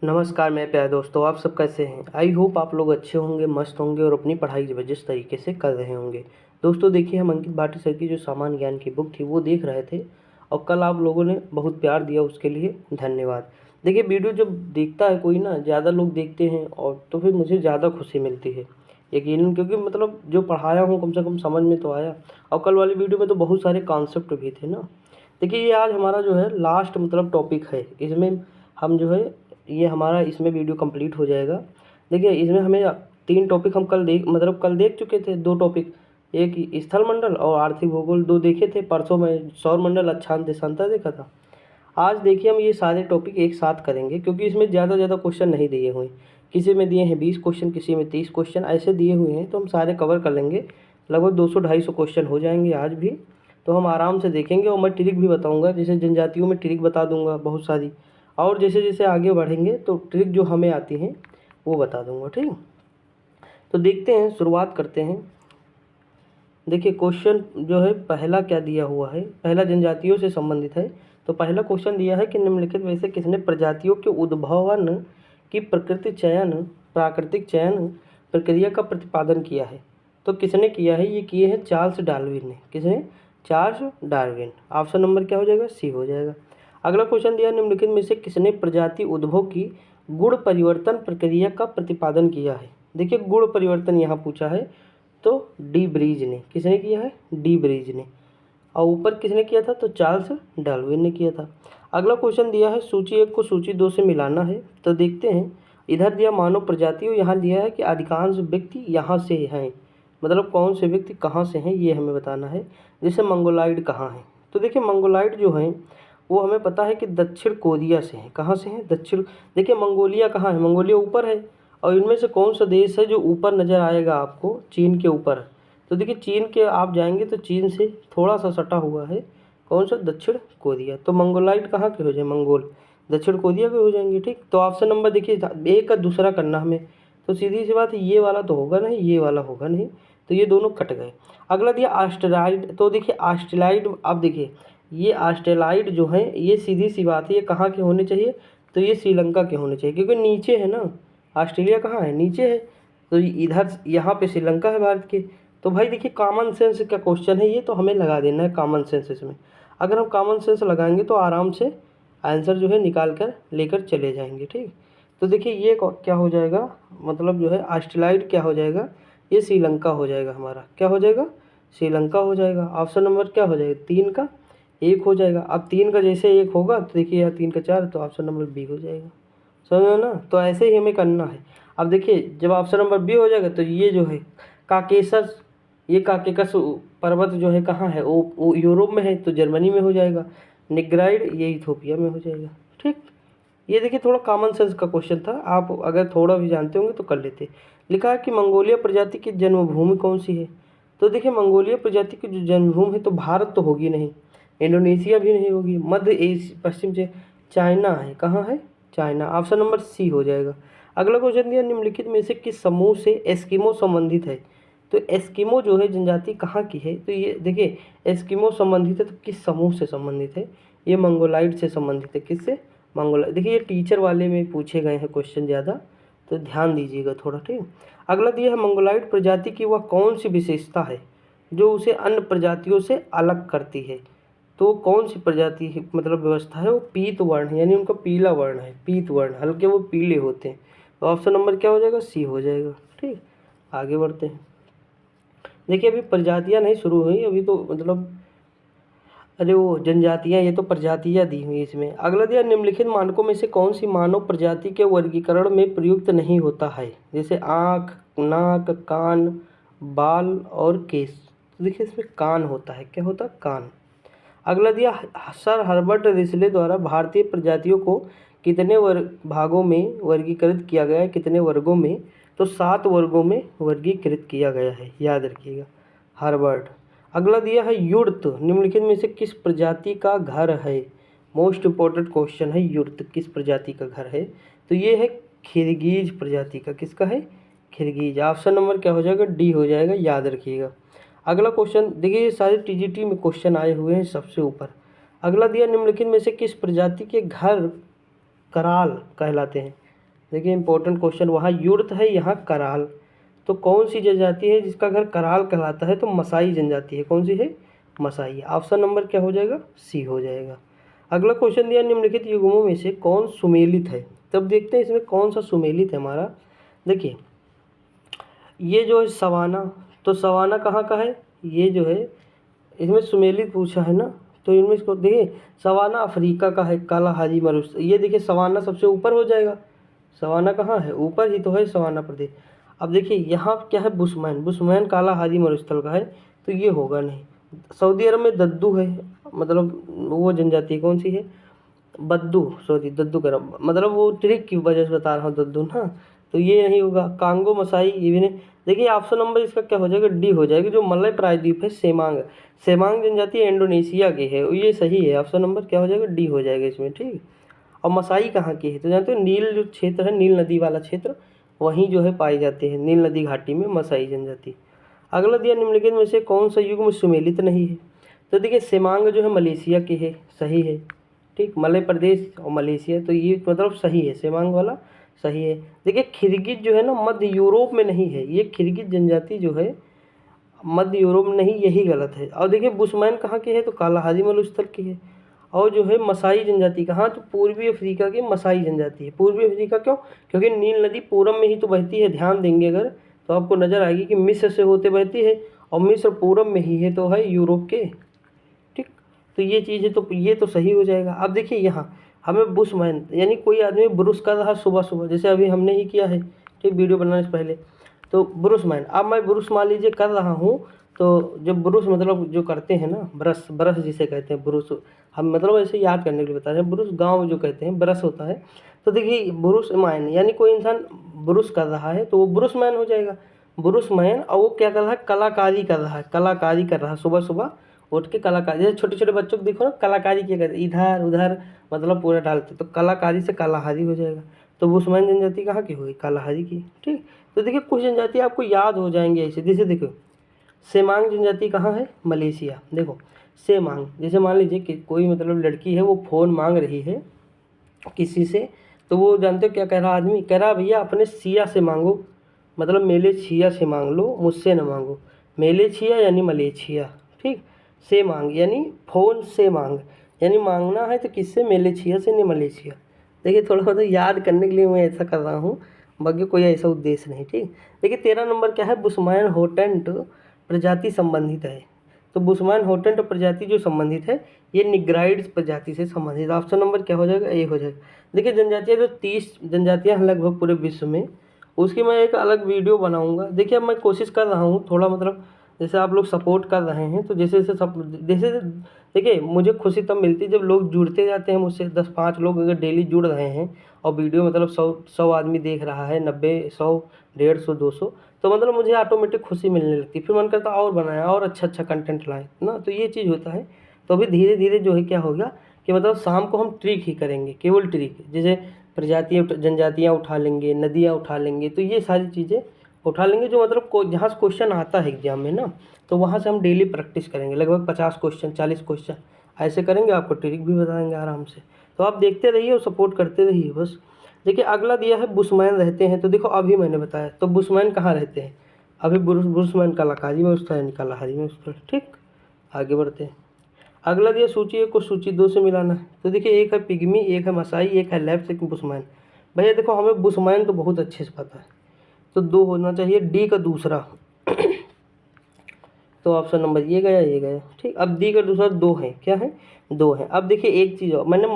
नमस्कार मेरे प्यारे दोस्तों, आप सब कैसे हैं। आई होप आप लोग अच्छे होंगे, मस्त होंगे और अपनी पढ़ाई ज़बरदस्त तरीके से कर रहे होंगे। दोस्तों देखिए, हम अंकित भाटी सर की जो सामान्य ज्ञान की बुक थी वो देख रहे थे और कल आप लोगों ने बहुत प्यार दिया, उसके लिए धन्यवाद। देखिए, वीडियो जब देखता है कोई ना, ज़्यादा लोग देखते हैं और तो फिर मुझे ज़्यादा खुशी मिलती है यकीनन, क्योंकि मतलब जो पढ़ाया हूँ कम से कम समझ में तो आया। और कल वाली वीडियो में तो बहुत सारे कॉन्सेप्ट भी थे ना। देखिए, ये आज हमारा जो है लास्ट मतलब टॉपिक है। इसमें हम जो है ये हमारा इसमें वीडियो कंप्लीट हो जाएगा। देखिए, इसमें हमें 3 टॉपिक हम कल देख चुके थे। 2 टॉपिक, एक स्थल मंडल और आर्थिक भूगोल 2 देखे थे। परसों मैं सौर मंडल अक्षांश देशांतर देखा था। आज देखिए हम ये सारे टॉपिक एक साथ करेंगे, क्योंकि इसमें ज़्यादा क्वेश्चन नहीं दिए हुए हैं। किसी में दिए हैं 20 क्वेश्चन, किसी में 30 क्वेश्चन ऐसे दिए हुए हैं, तो हम सारे कवर कर लेंगे। लगभग 200-250 क्वेश्चन हो जाएंगे आज भी। तो हम आराम से देखेंगे और मैं ट्रिक भी बताऊंगा, जैसे जनजातियों में ट्रिक बता दूंगा बहुत सारी। और जैसे जैसे आगे बढ़ेंगे तो ट्रिक जो हमें आती हैं वो बता दूंगा, ठीक है। तो देखते हैं, शुरुआत करते हैं। देखिए, क्वेश्चन जो है पहला क्या दिया हुआ है, पहला जनजातियों से संबंधित है। तो पहला क्वेश्चन दिया है कि निम्नलिखित में से किसने प्रजातियों के उद्भवन की प्राकृतिक चयन प्रक्रिया का प्रतिपादन किया है। तो किसने किया है, ये किए हैं चार्ल्स डार्विन ने। किसने? Charles Darwin. ऑप्शन नंबर क्या हो जाएगा? सी हो जाएगा। अगला क्वेश्चन दिया, निम्नलिखित में से किसने प्रजाति उद्भव की गुण परिवर्तन प्रक्रिया का प्रतिपादन किया है। देखिए, गुण परिवर्तन यहाँ पूछा है तो डी ब्रीज ने। किसने किया है? डी ब्रीज ने। और ऊपर किसने किया था? तो चार्ल्स डार्विन ने किया था। अगला क्वेश्चन दिया है, सूची 1 को सूची 2 से मिलाना है। तो देखते हैं, इधर दिया मानव प्रजातियों, यहाँ दिया है कि अधिकांश व्यक्ति यहाँ से हैं। मतलब कौन से व्यक्ति कहाँ से हैं ये हमें बताना है। जैसे मंगोलाइड कहाँ है, तो देखिए मंगोलाइड जो हैं वो हमें पता है कि दक्षिण कोरिया से हैं। कहाँ से हैं? दक्षिण। देखिए, मंगोलिया कहाँ है? मंगोलिया ऊपर है। और इनमें से कौन सा देश है जो ऊपर नज़र आएगा आपको? चीन के ऊपर। तो देखिए, चीन के आप जाएंगे तो चीन से थोड़ा सा सटा हुआ है कौन सा? दक्षिण कोरिया। तो मंगोलाइड कहाँ के हो जाए? मंगोल दक्षिण कोरिया के हो जाएंगे, ठीक। तो ऑप्शन नंबर देखिए, एक का दूसरा करना हमें, तो सीधी सी बात है, ये वाला तो होगा नहीं, ये वाला होगा नहीं, तो ये दोनों कट गए। अगला दिया ऑस्ट्रेलाइड। तो देखिए ऑस्ट्रेलाइड, अब देखिए ये ऑस्ट्रेलाइड जो है, ये सीधी सी बात है, ये कहाँ के होने चाहिए? तो ये श्रीलंका के होने चाहिए, क्योंकि नीचे है ना। ऑस्ट्रेलिया कहाँ है? नीचे है। तो इधर यहाँ पे श्रीलंका है भारत के। तो भाई देखिए, कॉमन सेंस का क्वेश्चन है ये, तो हमें लगा देना है कॉमन सेंस इसमें। अगर हम कॉमन सेंस लगाएंगे तो आराम से आंसर जो है निकाल कर लेकर चले जाएंगे, ठीक। तो देखिए, ये क्या हो जाएगा, मतलब जो है ऑस्ट्रेलाइड क्या हो जाएगा? ये श्रीलंका हो जाएगा हमारा। क्या हो जाएगा? श्रीलंका हो जाएगा। ऑप्शन नंबर क्या हो जाएगा? 3 का 1 हो जाएगा। अब 3 का जैसे 1 होगा तो देखिए यहाँ 3 का 4, तो ऑप्शन नंबर बी हो जाएगा। समझ ना? तो ऐसे ही हमें करना है। अब देखिए, जब ऑप्शन नंबर बी हो जाएगा तो ये जो है काकेसस, ये काकेकस पर्वत जो है कहाँ है? वो यूरोप में है, तो जर्मनी में हो जाएगा। निग्राइड ये इथोपिया में हो जाएगा, ठीक। ये देखिए, थोड़ा कॉमन सेंस का क्वेश्चन था, आप अगर थोड़ा भी जानते होंगे तो कर लेते। लिखा है कि मंगोलिया प्रजाति की जन्मभूमि कौन सी है। तो देखिए, मंगोलिया प्रजाति की जो जन्मभूमि है तो भारत तो होगी नहीं, इंडोनेशिया भी नहीं होगी, मध्य एशिया पश्चिम से चाइना है। कहाँ है? चाइना। ऑप्शन नंबर सी हो जाएगा। अगला क्वेश्चन दिया, निम्नलिखित में से किस समूह से एस्किमो संबंधित है। तो एस्किमो जो है जनजाति कहाँ की है? तो ये देखिए, एस्किमो संबंधित है तो किस समूह से संबंधित है? ये मंगोलाइड से संबंधित है। किससे? मंगोलाइड। देखिए, ये टीचर वाले में पूछे गए हैं क्वेश्चन ज़्यादा, तो ध्यान दीजिएगा थोड़ा, ठीक। अगला दिया है, मंगोलाइड प्रजाति की वह कौन सी विशेषता है जो उसे अन्य प्रजातियों से अलग करती है। तो कौन सी प्रजाति है, मतलब व्यवस्था है? वो पीत वर्ण है, यानी उनका पीला वर्ण है, पीत वर्ण, हल्के वो पीले होते हैं। तो ऑप्शन नंबर क्या हो जाएगा? सी हो जाएगा, ठीक। आगे बढ़ते हैं। देखिए, अभी प्रजातियां नहीं शुरू हुई अभी, तो मतलब अरे वो जनजातियां, ये तो प्रजातियां दी हुई इसमें। अगला दिया, निम्नलिखित मानकों में से कौन सी मानव प्रजाति के वर्गीकरण में प्रयुक्त नहीं होता है। जैसे आँख, नाक, कान, बाल और केस। तो देखिए, इसमें कान होता है। क्या होता है? कान। अगला दिया, सर हर्बर्ट रिसले द्वारा भारतीय प्रजातियों को कितने भागों में वर्गीकृत किया गया है? कितने वर्गों में? तो 7 वर्गों में वर्गीकृत किया गया है, याद रखिएगा, हर्बर्ट। अगला दिया है, युर्त निम्नलिखित में से किस प्रजाति का घर है। मोस्ट इंपॉर्टेंट क्वेश्चन है, युर्त किस प्रजाति का घर है। तो ये है खिरगीज प्रजाति का। किसका है? खिरगीज। ऑप्शन नंबर क्या हो जाएगा? डी हो जाएगा, याद रखिएगा। अगला क्वेश्चन देखिए, ये सारे टीजीटी में क्वेश्चन आए हुए हैं सबसे ऊपर। अगला दिया, निम्नलिखित में से किस प्रजाति के घर कराल कहलाते हैं। देखिए इंपॉर्टेंट क्वेश्चन, वहाँ युर्त है, यहाँ कराल। तो कौन सी जनजाति है जिसका घर कराल कहलाता है? तो मसाई जनजाति है। कौन सी है? मसाई। ऑप्शन नंबर क्या हो जाएगा? सी हो जाएगा। अगला क्वेश्चन दिया, निम्नलिखित युग्मों में से कौन सुमेलित है? तब देखते हैं इसमें कौन सा सुमेलित है हमारा। देखिए ये जो है सवाना, तो सवाना कहाँ का है? ये जो है इसमें सुमेलित पूछा है ना, तो इनमें इसको देखिए सवाना अफ्रीका का है, कालाहारी मरुस्थल। ये देखिए सवाना सबसे ऊपर हो जाएगा। सवाना कहाँ है? ऊपर ही तो है सवाना प्रदेश। अब देखिए यहाँ क्या है? बुशमैन। बुशमैन कालाहारी मरुस्थल का है, तो ये होगा नहीं। सऊदी अरब में दद्दू है, मतलब वो जनजाति कौन सी है? बद्दू, सॉरी दद्दू कह रहा हूँ, मतलब वो ट्रिक की वजह से बता रहा हूँ दद्दू ना, तो ये नहीं होगा। कांगो मसाई ये भी नहीं। देखिए ऑप्शन नंबर इसका क्या हो जाएगा? डी हो जाएगा। जो मलय प्रायद्वीप है सेमांग, सेमांग जनजाति इंडोनेशिया की है, ये सही है। ऑप्शन नंबर क्या हो जाएगा? डी हो जाएगा इसमें, ठीक। और मसाई कहाँ की है? तो जानते हो नील जो क्षेत्र है, नील नदी वाला क्षेत्र, वहीं जो है पाई जाते हैं, नील नदी घाटी में मसाई जनजाति। अगला दिया, निम्नलिखित में से कौन सा युग्म सुमेलित नहीं है? तो देखिए सेमांग जो है मलेशिया की है, सही है, ठीक। मलय प्रदेश और मलेशिया, तो ये मतलब सही है, सेमांग वाला सही है। देखिए खिरगिज जो है ना मध्य यूरोप में नहीं है, ये खिरगिज जनजाति जो है मध्य यूरोप में नहीं, यही गलत है। और देखिए बुशमैन कहाँ की है? तो कालाहारी मरुस्थल की है। और जो है मसाई जनजाति कहाँ? तो पूर्वी अफ्रीका की मसाई जनजाति है। पूर्वी अफ्रीका क्यों? क्योंकि नील नदी पूरब में ही तो बहती है। ध्यान देंगे अगर तो आपको नजर आएगी कि मिस्र से होते बहती है, और मिस्र पूरब में ही है, तो है यूरोप के, ठीक। तो ये चीज़ है, तो ये तो सही हो जाएगा। अब देखिए यहाँ हमें बुशमैन यानी कोई आदमी ब्रुश कर रहा सुबह सुबह, जैसे अभी हमने ही किया है, ठीक, वीडियो बनाने से पहले। तो ब्रुशमैन, अब मैं ब्रुश मान लीजिए कर रहा हूँ, तो जब ब्रुश मतलब जो करते हैं ना, ब्रश, ब्रश जिसे कहते हैं ब्रुश, हम मतलब ऐसे याद करने के लिए बता रहे हैं। ब्रुश गाँव में जो कहते हैं ब्रश होता है। तो देखिए ब्रुश मैन यानी कोई इंसान ब्रुश कर रहा है, तो वो ब्रुश मैन हो जाएगा। ब्रुश मैन, और वो क्या कर रहा है? कलाकारी कर रहा है, कलाकारी कर रहा है सुबह सुबह उठ के कलाकारी। जैसे छोटे छोटे बच्चों को देखो ना, कलाकारी क्या करते, इधर उधर मतलब पूरा डालते, तो कलाकारी से कालाहारी हो जाएगा। तो बुशमैन जनजाति कहाँ की होगी? कालाहारी की, ठीक। तो देखिए कुछ जनजाति आपको याद हो जाएंगे ऐसे, जैसे देखो सेमांग जनजाति कहाँ है? मलेशिया। देखो सेमांग, जैसे मान लीजिए कि कोई मतलब लड़की है, वो फ़ोन मांग रही है किसी से, तो वो जानते हो क्या कह रहा आदमी? कह रहा भैया अपने सिया से मांगो, मतलब मेले छिया से मांग लो, मुझसे न मांगो। मेले छिया यानी मलेशिया, ठीक। से मांग यानी फ़ोन से मांग, यानी मांगना है तो किससे? मेले छिया से, नहीं मलेशिया। देखिए थोड़ा बहुत याद करने के लिए मैं ऐसा कर रहा हूँ, बाकी कोई ऐसा उद्देश्य नहीं, ठीक। देखिए 13 नंबर क्या है? बुशमैन होटेंट प्रजाति संबंधित है। तो बुशमैन होटेंट प्रजाति जो संबंधित है, ये निग्राइड्स प्रजाति से संबंधित। ऑप्शन नंबर क्या हो जाएगा? ए हो जाएगा। देखिए जनजातियाँ जो 30 जनजातियाँ हैं लगभग पूरे विश्व में, उसकी मैं एक अलग वीडियो बनाऊंगा। देखिए अब मैं कोशिश कर रहा हूँ थोड़ा, मतलब जैसे आप लोग सपोर्ट कर रहे हैं, तो जैसे जैसे सब जैसे देखिए मुझे खुशी तब मिलती है जब लोग जुड़ते जाते हैं मुझसे। 10-5 लोग अगर डेली जुड़ रहे हैं और वीडियो मतलब 100 आदमी देख रहा है, 90, 100, 150, 200, तो मतलब मुझे ऑटोमेटिक खुशी मिलने लगती है। फिर मन करता और बनाए और अच्छा कंटेंट लाएँ ना, तो ये चीज़ होता है। तो अभी धीरे धीरे जो है क्या होगा कि मतलब शाम को हम ट्रिक ही करेंगे, केवल ट्रिक, जैसे प्रजातियाँ जनजातियाँ उठा लेंगे, नदियाँ उठा लेंगे, तो ये सारी चीज़ें उठा लेंगे जो मतलब जहाँ से क्वेश्चन आता है एग्जाम में ना, तो वहाँ से हम डेली प्रैक्टिस करेंगे। लगभग 50 क्वेश्चन, 40 क्वेश्चन ऐसे करेंगे, आपको ट्रिक भी बताएंगे आराम से। तो आप देखते रहिए और सपोर्ट करते रहिए बस। देखिए अगला दिया है बुशमैन रहते हैं, तो देखो अभी मैंने बताया, तो बुशमैन कहाँ रहते हैं? अभी बुशमैन कलाकारी में उसका यानी कालाहारी में उसका, ठीक। आगे बढ़ते हैं। अगला दिया सूची 1 को सूची 2 से मिलाना है। तो देखिए एक है पिग्मी, एक है मसाई, एक है लेप्स, एक बुशमैन। भैया देखो हमें बुशमैन तो बहुत अच्छे से पता है, तो 2 होना चाहिए, डी का दूसरा। तो ऑप्शन नंबर ये गया, ठीक। अब डी का दूसरा 2 है, क्या है? 2 है। अब देखिए एक चीज़ और मैंने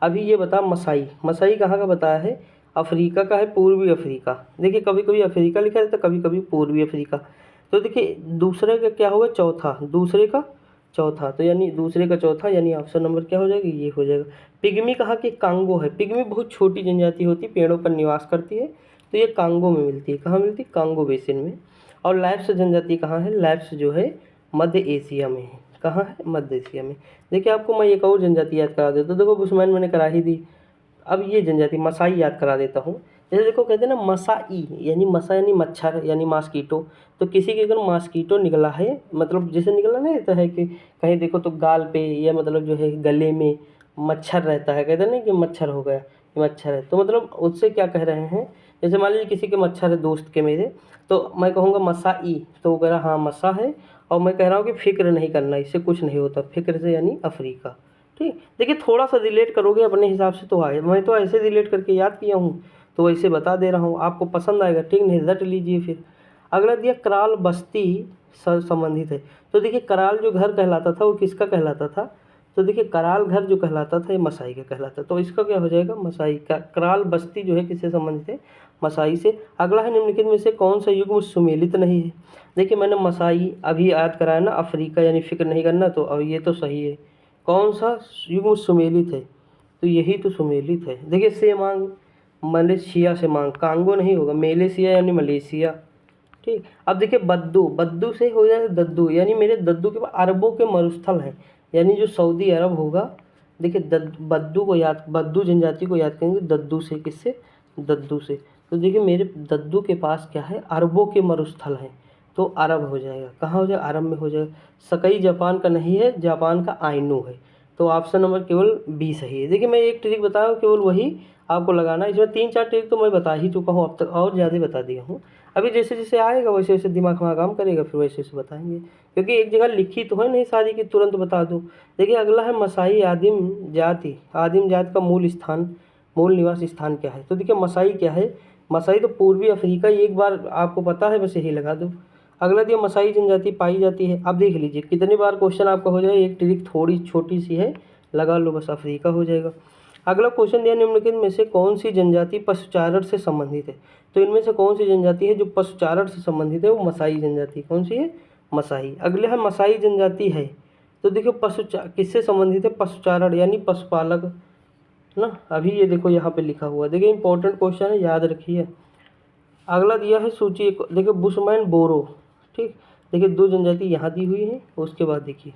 अभी ये बता, मसाई, मसाई कहाँ का बताया है? अफ्रीका का है, पूर्वी अफ्रीका। देखिए कभी कभी अफ्रीका लिखा रहता है, कभी कभी पूर्वी अफ्रीका। तो देखिए दूसरे का क्या होगा? चौथा, दूसरे का चौथा, तो यानी दूसरे का चौथा, यानी ऑप्शन नंबर क्या हो जाएगा? ये हो जाएगा। पिग्मी कहाँ की? कांगो है। पिग्मी बहुत छोटी जनजाति होती है, पेड़ों पर निवास करती है, तो ये कांगो में मिलती है। कहाँ मिलती है? कांगो बेसिन में। और लैप्स जनजाति कहाँ है? लैप्स जो है मध्य एशिया में है। कहाँ है? मध्य एशिया में। देखिए आपको मैं एक और जनजाति याद करा देता हूँ, देखो बुशमैन मैंने करा ही दी, अब ये जनजाति मसाई याद करा देता हूँ। जैसे देखो कहते हैं ना मसाई, यानी मसा यानी मच्छर यानी मॉस्कीटो। तो किसी के अगर मॉस्कीटो निकला है, मतलब जैसे निकला नहीं रहता है कि कहीं देखो तो गाल पे या मतलब जो है गले में मच्छर रहता है, कहते हैं ना कि मच्छर हो गया, ये मच्छर है। तो मतलब उससे क्या कह रहे हैं, जैसे मान लीजिए किसी के मच्छर है दोस्त के मेरे, तो मैं कहूँगा मसाई, तो वो कह रहा हाँ मसा है, और मैं कह रहा हूँ कि फ़िक्र नहीं करना, इससे कुछ नहीं होता, फ़िक्र से यानी अफ्रीका। ठीक, देखिए थोड़ा सा रिलेट करोगे अपने हिसाब से तो आए, मैं तो ऐसे रिलेट करके याद किया हूँ तो वैसे बता दे रहा हूँ, आपको पसंद आएगा ठीक, नहीं रट लीजिए फिर। अगला दिया कराल बस्ती से संबंधित है। तो देखिए कराल जो घर कहलाता था वो किसका कहलाता था, तो देखिए कराल घर जो कहलाता था ये मसाई का कहलाता, तो इसका क्या हो जाएगा मसाई का। कराल बस्ती जो है किससे संबंधित है, मसाई से। अगला है निम्नलिखित में से कौन सा युग्म सुमेलित नहीं है। देखिए मैंने मसाई अभी याद कराया ना, अफ्रीका यानी फिक्र नहीं करना, तो अब ये तो सही है। कौन सा युग्म सुमेलित है, तो यही तो सुमेलित है। देखिए से मांग, मलेशिया से मांग, कांगो नहीं होगा, मलेशिया यानी मलेशिया। ठीक, अब देखिए बद्दू, बद्दू से हो जाए दद्दू, यानी मेरे दद्दू के पास अरबों के मरुस्थल हैं, यानी जो सऊदी अरब होगा। देखिए बद्दू को याद, बद्दू जनजाति को याद करेंगे दद्दू से, किससे, दद्दू से। तो देखिए मेरे दद्दू के पास क्या है, अरबों के मरुस्थल हैं, तो अरब हो जाएगा, कहाँ हो जाएगा, अरब में हो जाएगा। सकई जापान का नहीं है, जापान का आइनू है, तो ऑप्शन नंबर केवल बी सही है। देखिए मैं एक ट्रिक बताया हूँ, केवल वही आपको लगाना है। इसमें 3-4 ट्रिक तो मैं बता ही चुका हूँ अब तक, और ज़्यादा बता दिया हूँ। अभी जैसे जैसे आएगा वैसे वैसे दिमाग हमारा काम करेगा, फिर वैसे वैसे बताएंगे, क्योंकि एक जगह लिखी तो है नहीं सारी कि तुरंत बता दूँ। देखिए अगला है मसाई आदिम जाति, आदिम जाति का मूल स्थान, मूल निवास स्थान क्या है। तो देखिए मसाई क्या है, मसाई तो पूर्वी अफ्रीका, एक बार आपको पता है बस यही लगा दो। अगला दिया मसाई जनजाति पाई जाती है, अब देख लीजिए कितनी बार क्वेश्चन आपका हो जाए, एक ट्रिक थोड़ी छोटी सी है, लगा लो बस, अफ्रीका हो जाएगा। अगला क्वेश्चन दिया निम्नलिखित में से कौन सी जनजाति पशुचारण से संबंधित है। तो इनमें से कौन सी जनजाति है जो पशुचारण से संबंधित है, वो मसाई जनजाति। कौन सी है, मसाई। अगले है मसाई जनजाति है, तो देखो किससे संबंधित है, पशुचारण यानी पशुपालक ना। अभी ये देखो यहाँ पे लिखा हुआ, देखिए इंपॉर्टेंट क्वेश्चन है, याद रखिए। अगला दिया है सूची, देखिए बुशमैन बोरो। ठीक, देखिए 2 जनजाति यहाँ दी हुई है, उसके बाद देखिए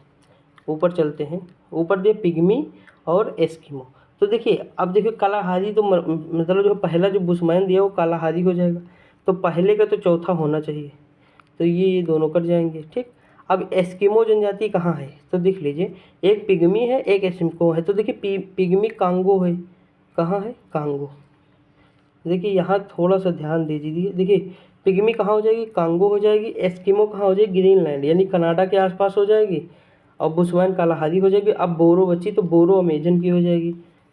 ऊपर चलते हैं, ऊपर दिए पिग्मी और एस्किमो। तो देखिए अब देखिए कालाहारी, तो मतलब जो पहला जो बुशमैन दिया वो कालाहारी हो जाएगा, तो पहले का तो चौथा होना चाहिए, तो ये दोनों कट जाएंगे। ठीक, अब एस्किमो जनजाति कहाँ है, तो देख लीजिए एक पिग्मी है एक एस्किमो है, तो देखिए पिग्मी कांगो है, कहाँ है, कांगो। देखिए यहाँ थोड़ा सा ध्यान दे दीजिए, देखिए पिग्मी कहाँ हो जाएगी, कांगो हो जाएगी, एस्किमो कहाँ हो जाएगी, ग्रीनलैंड यानी कनाडा के आसपास हो जाएगी, और बुशमैन कालाहारी हो जाएगी। अब बोरो बची, तो बोरो अमेजन की हो जाएगी,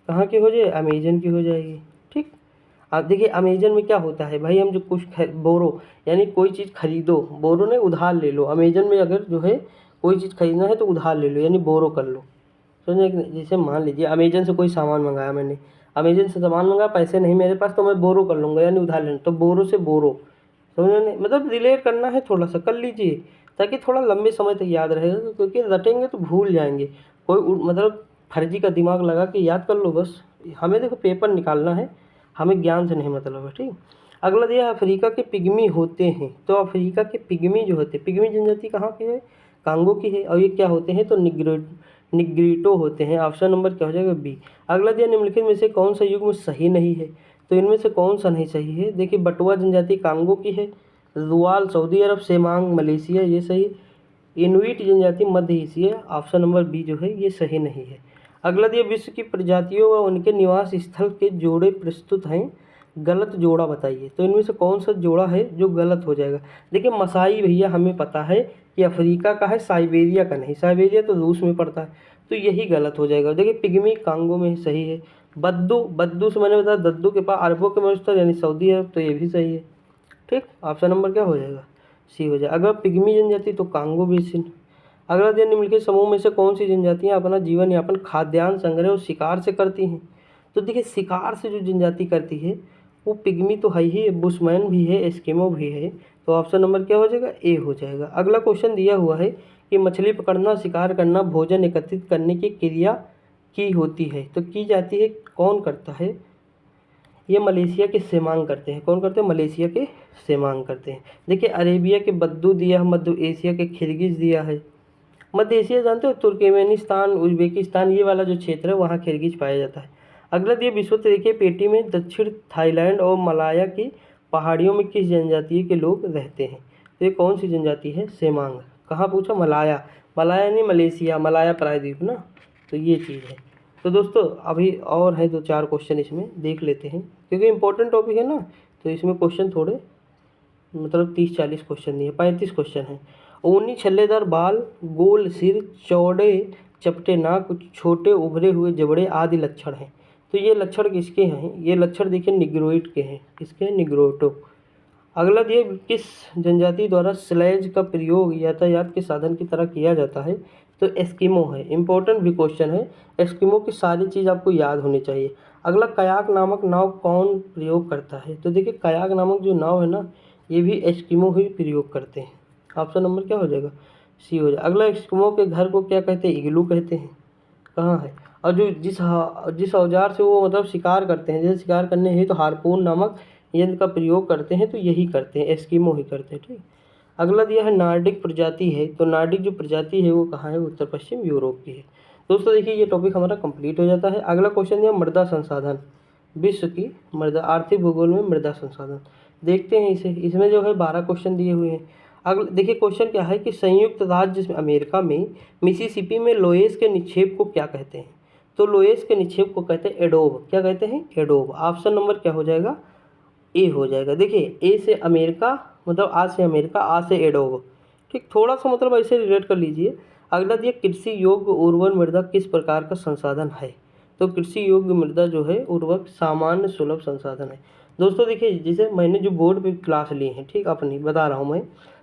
कहाँ की हो जाए, अमेजन की हो जाएगी। ठीक, अब देखिए अमेजन में क्या होता है भाई, हम जो कुछ बोरो यानी कोई चीज़ खरीदो, बोरो ने उधार ले लो, अमेजन में अगर जो है कोई चीज़ खरीदना है तो उधार ले लो यानी बोरो कर लो, समझे कि नहीं? जैसे मान लीजिए अमेजन से कोई सामान मंगाया मैंने, अमेजन से सामान मंगाया, पैसे नहीं मेरे पास, तो मैं बोरो कर लूँगा यानी उधार लेना, तो बोरो से बोरो, समझ नहीं, मतलब रिलेट करना है थोड़ा सा कर लीजिए, ताकि थोड़ा लंबे समय तक याद रहेगा, क्योंकि रटेंगे तो भूल जाएंगे। कोई मतलब फर्जी का दिमाग लगा के याद कर लो बस, हमें देखो पेपर निकालना है, हमें ज्ञान से नहीं मतलब है। ठीक, अगला दिया अफ्रीका के पिग्मी होते हैं, तो अफ्रीका के पिग्मी जो होते हैं, पिग्मी जनजाति कहाँ की है, कांगो की है, और ये क्या होते हैं, तो निग्रिटो होते हैं। ऑप्शन नंबर क्या हो जाएगा, बी। अगला दिया निम्नलिखित में से कौन सा युग्म सही नहीं है, तो इनमें से कौन सा नहीं सही है। देखिए बटुआ जनजाति कांगो की है, रुआल सऊदी अरब, सेमांग मलेशिया, ये सही। इनुइट जनजाति मध्य एशिया, ऑप्शन नंबर बी जो है ये सही नहीं है। अगला दिया विश्व की प्रजातियों व उनके निवास स्थल के जोड़े प्रस्तुत हैं, गलत जोड़ा बताइए। तो इनमें से कौन सा जोड़ा है जो गलत हो जाएगा। देखिए मसाई भैया हमें पता है कि अफ्रीका का है, साइबेरिया का नहीं, साइबेरिया तो रूस में पड़ता है, तो यही गलत हो जाएगा। देखिए पिग्मी कांगो में सही है। बद्दू, बद्दू से मैंने बताया दद्दू के पास अरबों के मरुस्थल यानी सऊदी अरब, तो ये भी सही है। ठीक, ऑप्शन नंबर क्या हो जाएगा, सी हो जाएगा। अगर पिग्मी जनजाति तो कांगो बेसिन। अगला दिन निम्नलिखित समूह में से कौन सी जनजातियां अपना जीवन यापन खाद्यान्न संग्रह और शिकार से करती हैं। तो देखिए शिकार से जो जनजाति करती है वो पिग्मी तो है ही, बुशमैन भी है, एस्किमो भी है, तो ऑप्शन नंबर क्या हो जाएगा, ए हो जाएगा। अगला क्वेश्चन दिया हुआ है कि मछली पकड़ना, शिकार करना, भोजन एकत्रित करने की क्रिया की होती है, तो की जाती है, कौन करता है, ये मलेशिया के सेमांग करते हैं। कौन करते हैं, मलेशिया के सेमांग करते हैं। देखिए अरेबिया के बद्दू दिया है, मध्य एशिया के खिरगिज दिया है। मध्य एशिया जानते हो, तुर्कमेनिस्तान, उज्बेकिस्तान, ये वाला जो क्षेत्र है वहाँ खिरगिज पाया जाता है। अगला दिया विश्वत देखिए पेटी में दक्षिण थाईलैंड और मलाया की पहाड़ियों में किस जनजाति के लोग रहते हैं। तो ये कौन सी जनजाति है, सेमांग। कहाँ पूछा, मलाया, मलाया नहीं मलेशिया, मलाया प्रायद्वीप ना, तो ये चीज़ है। तो दोस्तों अभी और है 2-4 क्वेश्चन, इसमें देख लेते हैं क्योंकि इम्पोर्टेंट टॉपिक है ना, तो इसमें क्वेश्चन थोड़े मतलब 30-40 क्वेश्चन नहीं है, 35 क्वेश्चन है। ऊनी छल्लेदार बाल, गोल सिर, चौड़े चपटे नाक, छोटे उभरे हुए जबड़े आदि लक्षण हैं। तो ये लक्षण किसके हैं? ये लक्षण देखिए निग्रोइड के हैं। किसके? निग्रोटो। अगला दिए किस जनजाति द्वारा स्लेज का प्रयोग यातायात के साधन की तरह किया जाता है? तो एस्किमो है। इंपॉर्टेंट भी क्वेश्चन है। एस्किमो की सारी चीज़ आपको याद होनी चाहिए। अगला कयाक नामक नाव कौन प्रयोग करता है? तो देखिए कयाक नामक जो नाव है ना, ये भी एस्किमो ही प्रयोग करते हैं। ऑप्शन नंबर क्या हो जाएगा? सी हो जाएगा। अगला एस्किमो के घर को क्या कहते हैं? इग्लू कहते हैं। कहाँ है? और जो जिस औजार से वो मतलब शिकार करते हैं, जैसे शिकार करने हैं तो हार्पून नामक यंत्र का प्रयोग करते हैं, तो यही करते हैं, एस्किमो ही करते हैं। ठीक। अगला दिया है नार्डिक प्रजाति है। तो नार्डिक जो प्रजाति है वो कहाँ है? उत्तर पश्चिम यूरोप की है। दोस्तों देखिए ये टॉपिक हमारा कंप्लीट हो जाता है। अगला क्वेश्चन दिया मृदा संसाधन, विश्व की मृदा आर्थिक भूगोल में मृदा संसाधन। देखते हैं इसे। इसमें जो है 12 क्वेश्चन दिए हुए हैं। अगला देखिए क्वेश्चन क्या है कि संयुक्त राज्य अमेरिका में मिसिसिपी में लोएस के निक्षेप को क्या कहते हैं? तो लोएस के निक्षेप को कहते हैं एडोब। क्या कहते हैं? एडोब। ऑप्शन नंबर क्या हो जाएगा? ए हो जाएगा। देखिए ए से अमेरिका मतलब आ से अमेरिका, आ से एडोब। ठीक, थोड़ा सा मतलब ऐसे रिलेट कर लीजिए। अगला दिया कृषि योग्य उर्वर मृदा किस प्रकार का संसाधन है? तो कृषि योग्य मृदा जो है उर्वरक सामान्य सुलभ संसाधन है। दोस्तों देखिए जैसे मैंने जो बोर्ड पे क्लास ली है, ठीक अपनी बता रहा हूँ मैं।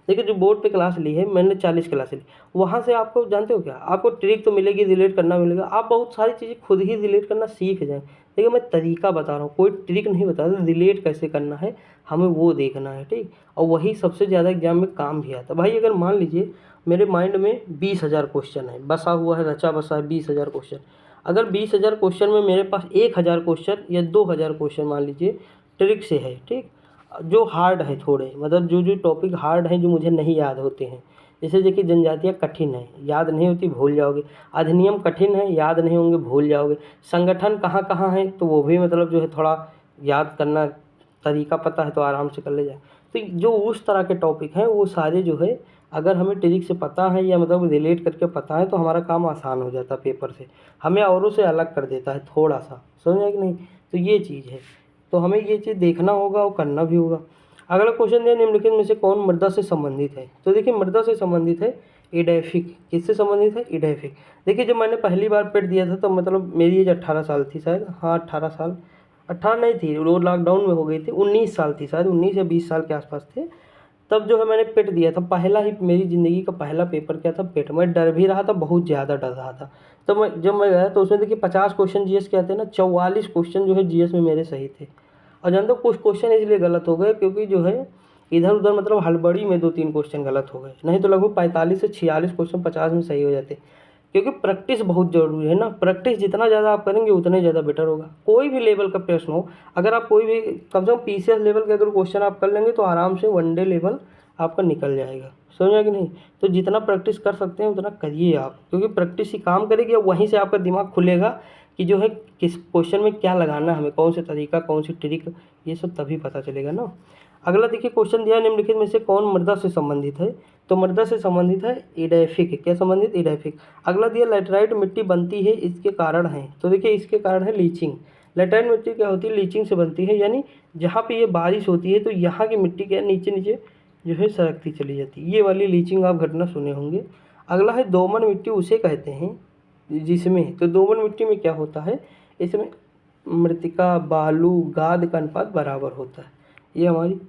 देखिए जो बोर्ड पे क्लास ली है मैंने 40 क्लास ली, वहाँ से आपको जानते हो क्या, आपको ट्रिक तो मिलेगी, रिलेट करना मिलेगा, आप बहुत सारी चीज़ें खुद ही रिलेट करना सीख जाएँ। देखिए मैं तरीका बता रहा हूँ, कोई ट्रिक नहीं बता रहा, रिलेट कैसे करना है हमें वो देखना है। ठीक, और वही सबसे ज़्यादा एग्जाम में काम भी आता है। भाई अगर मान लीजिए मेरे माइंड में 20,000 क्वेश्चन है, बसा हुआ है, रचा बसा है 20,000 क्वेश्चन। अगर 20,000 क्वेश्चन में मेरे पास 1,000 क्वेश्चन या 2,000 क्वेश्चन मान लीजिए ट्रिक से है, ठीक, जो हार्ड है थोड़े, मतलब जो टॉपिक हार्ड हैं, जो मुझे नहीं याद होते हैं। जैसे देखिए जनजातियाँ कठिन है, याद नहीं होती, भूल जाओगे। अधिनियम कठिन है, याद नहीं होंगे, भूल जाओगे। संगठन कहाँ कहाँ है, तो वो भी मतलब जो है थोड़ा याद करना, तरीका पता है तो आराम से कर ले जाए। तो जो उस तरह के टॉपिक हैं वो सारे जो है अगर हमें ट्रिक से पता है या मतलब रिलेट करके पता है तो हमारा काम आसान हो जाता है, पेपर से हमें औरों से अलग कर देता है थोड़ा सा, समझे कि नहीं? तो ये चीज़ है, तो हमें ये चीज़ देखना होगा और करना भी होगा। अगला क्वेश्चन है निम्नलिखित में से कौन मृदा से संबंधित है? तो देखिए मृदा से संबंधित है इडैफिक। किससे संबंधित है? इडैफिक। देखिए जब मैंने पहली बार पेट दिया था तो मतलब मेरी एज 18 साल थी शायद, हाँ 18 साल, 18 नहीं थी, वो लॉकडाउन में हो गई थी, 19 साल थी शायद, 19 या 20 साल के आसपास थे। तब जो है मैंने पेट दिया था, पहला ही मेरी ज़िंदगी का पहला पेपर क्या था? पेट। मैं डर भी रहा था, बहुत ज़्यादा डर रहा था। तो जब मैं गया तो उसमें देखिए 50 क्वेश्चन जीएस के आते हैं ना, 44 क्वेश्चन जो है जीएस में मेरे सही थे। और जानते हो कुछ क्वेश्चन इसलिए गलत हो गए क्योंकि जो है इधर उधर मतलब हड़बड़ी में 2-3 क्वेश्चन गलत हो गए, नहीं तो लगभग 45 से 46 क्वेश्चन 50 में सही हो जाते। क्योंकि प्रैक्टिस बहुत ज़रूरी है ना, प्रैक्टिस जितना ज़्यादा आप करेंगे उतने ज़्यादा बेटर होगा। कोई भी लेवल का प्रश्न हो, अगर आप कोई भी कम से कम पीसीएस लेवल के अगर क्वेश्चन आप कर लेंगे तो आराम से वनडे लेवल आपका निकल जाएगा, समझा कि नहीं? तो जितना प्रैक्टिस कर सकते हैं उतना करिए आप, क्योंकि प्रैक्टिस ही काम करेगी और वहीं से आपका दिमाग खुलेगा कि जो है किस क्वेश्चन में क्या लगाना है हमें, कौन से तरीका, कौन सी ट्रिक, ये सब तभी पता चलेगा ना। अगला देखिए क्वेश्चन दिया निम्नलिखित में से कौन मृदा से संबंधित है? तो मृदा से संबंधित है इडैफिक। क्या संबंधित? इडैफिक। अगला दिया लैटेराइट मिट्टी बनती है, इसके कारण है। तो देखिए इसके कारण है लीचिंग। लैटेराइट मिट्टी क्या होती है? लीचिंग से बनती है, यानी जहाँ पे ये बारिश होती है तो यहाँ की मिट्टी क्या नीचे नीचे जो है सरकती चली जाती है, ये वाली लीचिंग आप घटना सुने होंगे। अगला है दोमट मिट्टी उसे कहते हैं जिसमें, तो दोमट मिट्टी में क्या होता है? इसमें मृतिका बालू गाद का अनुपात बराबर होता है, ये हमारी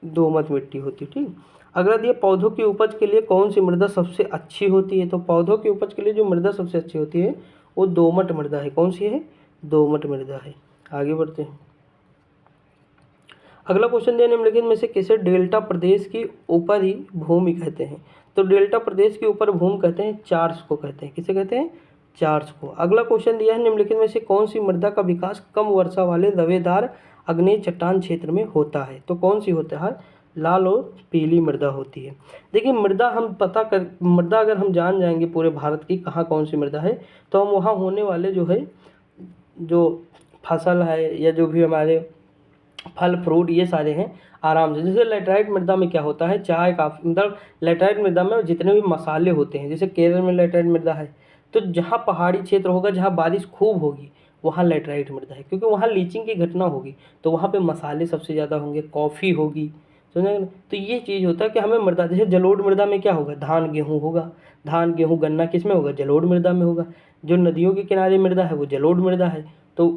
दोमट मिट्टी होती है। ठीक, अगला दिया पौधों की उपज के लिए कौन सी मृदा सबसे अच्छी होती है? तो पौधों की उपज के लिए जो मृदा सबसे अच्छी होती है वो दोमट मृदा है। कौन सी है? दोमट मृदा है। आगे बढ़ते हैं। अगला क्वेश्चन दिया निम्नलिखित में से किसे डेल्टा प्रदेश की ऊपरी भूमि कहते हैं? तो डेल्टा प्रदेश की ऊपर भूमि कहते हैं चार्स को कहते हैं। किसे कहते हैं? चार्स को। अगला क्वेश्चन दिया है निम्नलिखित में से कौन सी मृदा का विकास कम वर्षा वाले लवेदार आग्नेय चट्टान क्षेत्र में होता है? तो कौन सी होता है? लाल और पीली मृदा होती है। देखिए मृदा हम मृदा अगर हम जान जाएंगे पूरे भारत की कहाँ कौन सी मृदा है, तो हम वहाँ होने वाले जो है जो फसल है या जो भी हमारे फल फ्रूट ये सारे हैं आराम से। जैसे लैटेराइट मृदा में क्या होता है? चाय काफ़ी मतलब लैटेराइट मृदा में जितने भी मसाले होते हैं, जैसे केरल में लैटेराइट मृदा है तो जहाँ पहाड़ी क्षेत्र होगा, जहाँ बारिश खूब होगी, वहाँ लैटराइट मृदा है, क्योंकि वहाँ लीचिंग की घटना होगी, तो वहाँ पे मसाले सबसे ज़्यादा होंगे, कॉफ़ी होगी, समझे ना। तो ये चीज़ होता है कि हमें मृदा, जैसे जलोढ़ मृदा में क्या होगा, धान गेहूँ होगा, धान गेहूँ गन्ना किस में होगा, जलोढ़ मृदा में होगा। जो नदियों के किनारे मृदा है वो जलोढ़ मृदा है। तो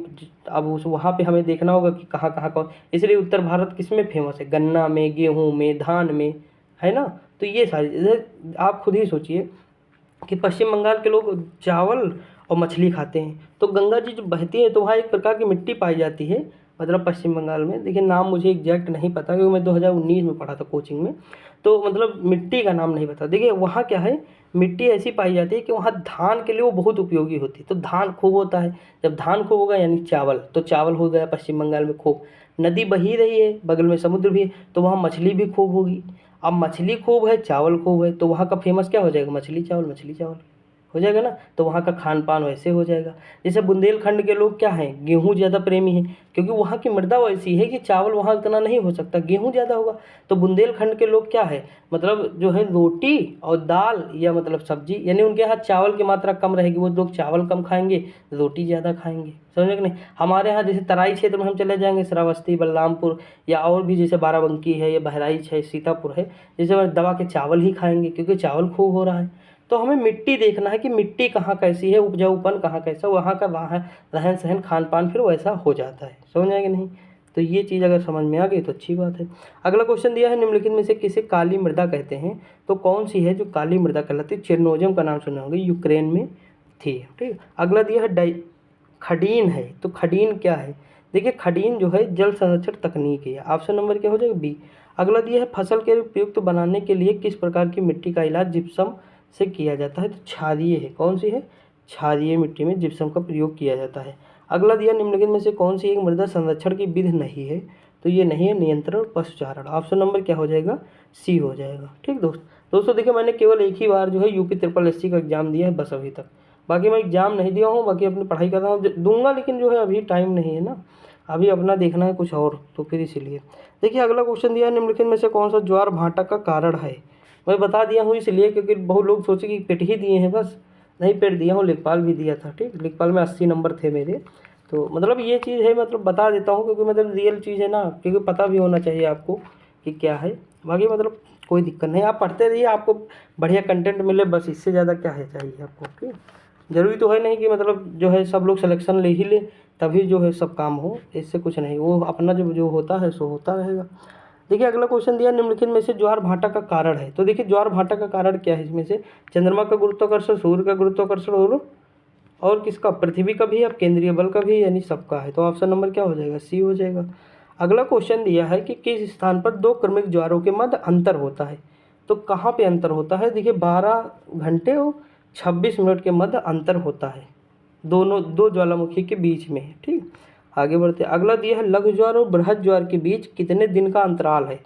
अब उस वहाँ पे हमें देखना होगा कि कहाँ कहाँ कौन, इसलिए उत्तर भारत किस में फेमस है, गन्ना में, गेहूँ में, धान में, है ना। तो ये सारी आप खुद ही सोचिए कि पश्चिम बंगाल के लोग चावल और मछली खाते हैं, तो गंगा जी जो बहती है तो वहाँ एक प्रकार की मिट्टी पाई जाती है, मतलब पश्चिम बंगाल में। देखिए नाम मुझे एग्जैक्ट नहीं पता, क्योंकि मैं 2019 में पढ़ा था कोचिंग में, तो मतलब मिट्टी का नाम नहीं पता। देखिए वहाँ क्या है, मिट्टी ऐसी पाई जाती है कि वहाँ धान के लिए वो बहुत उपयोगी होती है, तो धान खूब होता है। जब धान खूब होगा यानी चावल, तो चावल हो गया पश्चिम बंगाल में खूब। नदी बही रही है, बगल में समुद्र भी है, तो वहाँ मछली भी खूब होगी। अब मछली खूब है, चावल खूब है, तो वहाँ का फेमस क्या हो जाएगा, मछली चावल, मछली चावल हो जाएगा ना। तो वहाँ का खान पान वैसे हो जाएगा। जैसे बुंदेलखंड के लोग क्या हैं, गेहूँ ज़्यादा प्रेमी हैं, क्योंकि वहाँ की मृदा वैसी है कि चावल वहाँ उतना नहीं हो सकता, गेहूँ ज़्यादा होगा। तो बुंदेलखंड के लोग क्या है, मतलब जो है रोटी और दाल या मतलब सब्जी, यानी उनके यहाँ चावल की मात्रा कम रहेगी, वो लोग चावल कम खाएंगे, रोटी ज़्यादा खाएंगे, समझे कि नहीं। हमारे यहाँ जैसे तराई क्षेत्र में हम चले जाएंगे, श्रावस्ती, बलरामपुर या और भी, जैसे बाराबंकी है या बहराइच है, सीतापुर है, जैसे दबा के चावल ही खाएंगे, क्योंकि चावल खूब हो रहा है। तो हमें मिट्टी देखना है कि मिट्टी कहाँ कैसी है, उपजाऊपन कहाँ कैसा, वहाँ का वहाँ रहन सहन खान पान फिर वैसा हो जाता है, समझ आएगा नहीं। तो ये चीज़ अगर समझ में आ गई तो अच्छी बात है। अगला क्वेश्चन दिया है, निम्नलिखित में से किसे काली मृदा कहते हैं, तो कौन सी है जो काली मृदा कहलाती है। चेरनोजम का नाम सुने होंगे, यूक्रेन में थी, ठीक है। अगला दिया है खडीन है, तो खडीन क्या है। देखिए खडीन जो है जल संरक्षण तकनीक है, ऑप्शन नंबर क्या हो जाएगा, बी। अगला दिया है, फसल के उपयुक्त बनाने के लिए किस प्रकार की मिट्टी का इलाज जिप्सम से किया जाता है, तो क्षारीय है, कौन सी है, क्षारीय मिट्टी में जिप्सम का प्रयोग किया जाता है। अगला दिया, निम्नलिखित में से कौन सी एक मृदा संरक्षण की विधि नहीं है, तो ये नहीं है नियंत्रण और पशुचारण, ऑप्शन नंबर क्या हो जाएगा, सी हो जाएगा, ठीक दोस्तों देखिए मैंने केवल एक ही बार जो है यूपी ट्रिपल एससी का एग्जाम दिया है बस अभी तक, बाकी मैं एग्जाम नहीं दिया हूँ, बाकी अपनी पढ़ाई कर रहा हूँ, दूंगा, लेकिन जो है अभी टाइम नहीं है ना, अभी अपना देखना है कुछ और, तो फिर इसीलिए। देखिए अगला क्वेश्चन दिया है, निम्नलिखित में से कौन सा ज्वार भाटा का कारण है। मैं बता दिया हूँ इसलिए क्योंकि बहुत लोग सोचे कि पेट ही दिए हैं बस, नहीं पेट दिया हूँ, लेखपाल भी दिया था, ठीक, लेखपाल में 80 नंबर थे मेरे, तो मतलब ये चीज़ है, मतलब बता देता हूँ क्योंकि मतलब रियल चीज़ है ना, क्योंकि पता भी होना चाहिए आपको कि क्या है। बाकी मतलब कोई दिक्कत नहीं, आप पढ़ते रहिए, आपको बढ़िया कंटेंट मिले, बस इससे ज़्यादा क्या है चाहिए आपको, ठीक। ज़रूरी तो है नहीं कि मतलब जो है सब लोग सिलेक्शन ले ही ले तभी जो है सब काम हो, इससे कुछ नहीं, वो अपना जो जो होता है सो होता रहेगा। देखिए अगला क्वेश्चन दिया, निम्नलिखित में से ज्वार भाटा का कारण है, तो देखिए ज्वार भाटा का कारण क्या है, इसमें से चंद्रमा का गुरुत्वाकर्षण, सूर्य का गुरुत्वाकर्षण और किसका, पृथ्वी का भी, अब केंद्रीय बल का भी, यानी सबका है, तो ऑप्शन नंबर क्या हो जाएगा, सी हो जाएगा। अगला क्वेश्चन दिया है कि किस स्थान पर दो क्रमिक ज्वारों के मध्य अंतर होता है, तो कहाँ पे अंतर होता है। देखिए 12 घंटे और 26 मिनट के मध्य अंतर होता है, दोनों दो ज्वालामुखी के बीच में, ठीक। आगे बढ़ते, अगला दिया है, लघु ज्वार और बृहद ज्वार के बीच कितने दिन का अंतराल है,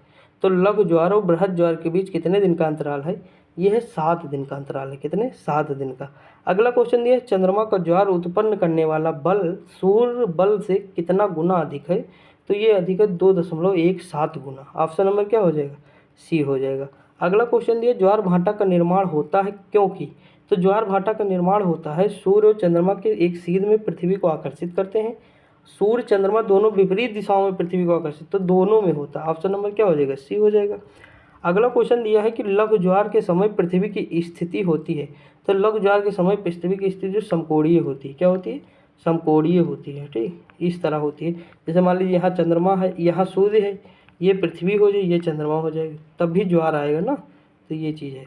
तो लघु ज्वार और बृहद ज्वार के बीच कितने दिन का अंतराल है, यह है 7 दिन का अंतराल है, कितने, 7 दिन का। अगला क्वेश्चन दिया है, चंद्रमा का ज्वार उत्पन्न करने वाला बल सूर्य बल से कितना गुना अधिक है, तो ये अधिक है 2.17 गुना, ऑप्शन नंबर क्या हो जाएगा, सी हो जाएगा। अगला क्वेश्चन दिया, ज्वार भाटा का निर्माण होता है क्योंकि, तो ज्वार भाटा का निर्माण होता है, सूर्य और चंद्रमा के एक सीध में पृथ्वी को आकर्षित करते हैं, सूर्य चंद्रमा दोनों विपरीत दिशाओं में पृथ्वी को आकर्षित, तो दोनों में होता है, ऑप्शन नंबर क्या हो जाएगा, सी हो जाएगा। अगला क्वेश्चन दिया है कि लघु ज्वार के समय पृथ्वी की स्थिति होती है, तो लघु ज्वार के समय पृथ्वी की स्थिति जो समकोणीय होती है, क्या होती है, समकोणीय होती है, ठीक, इस तरह होती है। जैसे मान लीजिए यहाँ चंद्रमा है, यहाँ सूर्य है, ये पृथ्वी हो जाए, ये चंद्रमा हो जाएगी, तब भी ज्वार आएगा ना, तो ये चीज़ है।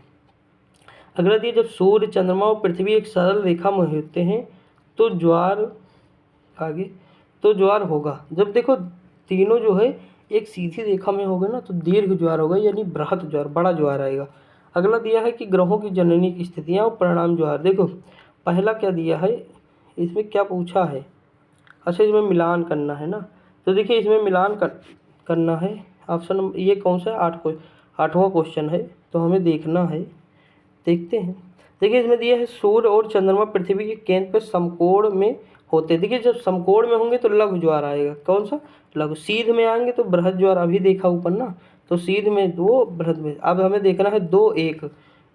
अगला दिए, जब सूर्य चंद्रमा और पृथ्वी एक सरल रेखा में होते हैं तो ज्वार, आगे, तो ज्वार होगा, जब देखो तीनों जो है एक सीधी रेखा में होगा ना, तो दीर्घ ज्वार होगा, यानी बृहद ज्वार, बड़ा ज्वार आएगा। अगला दिया है कि ग्रहों की जननी की स्थितियाँ और परिणाम ज्वार, देखो पहला क्या दिया है, इसमें क्या पूछा है, अच्छा इसमें मिलान करना है ना, तो देखिए इसमें मिलान करना है, ऑप्शन ये कौन सा है, 8वां क्वेश्चन है, तो हमें देखना है, देखते हैं। देखिए इसमें दिया है, सूर्य और चंद्रमा पृथ्वी के केंद्र पर समकोण में होते हैं, देखिए जब समकोण में होंगे तो लघु ज्वार आएगा, कौन सा, लघु। सीध में आएंगे तो बृहद ज्वार, अभी देखा ऊपर ना, तो सीध में 2, बृहद में, अब हमें देखना है 2 1,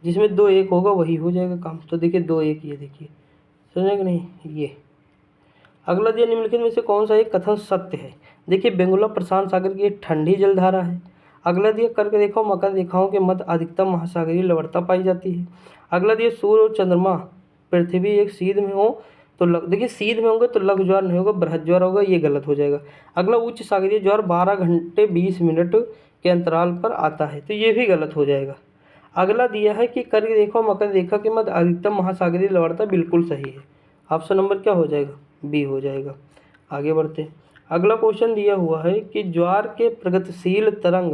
जिसमें 2 1 होगा वही हो जाएगा काम। तो देखिए 2 1 ये देखिए, समझे कि नहीं। ये अगला दिया निम्नलिखित में से कौन सा एक कथन सत्य है। देखिए बेंगुला प्रशांत सागर की एक ठंडी जलधारा है। अगला दिया करके देखो मकर रेखाओं के मध्य अधिकतम महासागरीय लवणता पाई जाती है। अगला दिया सूर्य और चंद्रमा पृथ्वी एक सीध में हो तो देखिए सीध में होंगे तो लघु ज्वार नहीं होगा, बृहद ज्वार होगा, ये गलत हो जाएगा। अगला उच्च सागरीय ज्वार 12 घंटे 20 मिनट के अंतराल पर आता है, तो ये भी गलत हो जाएगा। अगला दिया है कि करके देखो मकर रेखा के मध्य अधिकतम महासागरीय लवणता, बिल्कुल सही है। ऑप्शन नंबर क्या हो जाएगा, बी हो जाएगा। आगे बढ़ते हैं। अगला क्वेश्चन दिया हुआ है कि ज्वार के प्रगतिशील तरंग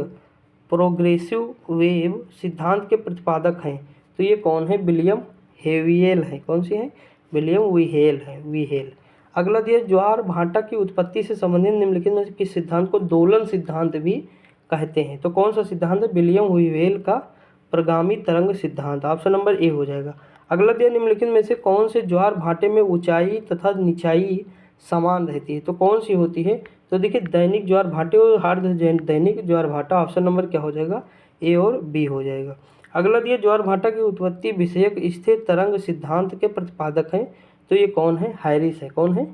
प्रोग्रेसिव वेव सिद्धांत के प्रतिपादक हैं, तो ये कौन है, विलियम हेवियल है। कौन सी है, विलियम व्हील है, व्हील। अगला दिया ज्वार भाटा की उत्पत्ति से संबंधित निम्नलिखित में से किस सिद्धांत को दोलन सिद्धांत भी कहते हैं, तो कौन सा सिद्धांत है, विलियम व्हील का प्रगामी तरंग सिद्धांत। ऑप्शन नंबर ए हो जाएगा। अगला दिया निम्नलिखित में से कौन से ज्वार भाटे में ऊंचाई तथा निचाई समान रहती है, तो कौन सी होती है, तो देखिए दैनिक ज्वार भाटे और अर्ध दैनिक ज्वार भाटा। ऑप्शन नंबर क्या हो जाएगा, ए और बी हो जाएगा। अगला दिया ज्वार भाटा की उत्पत्ति विषयक स्थिर तरंग सिद्धांत के प्रतिपादक हैं, तो ये कौन है, हैरिस है। कौन है,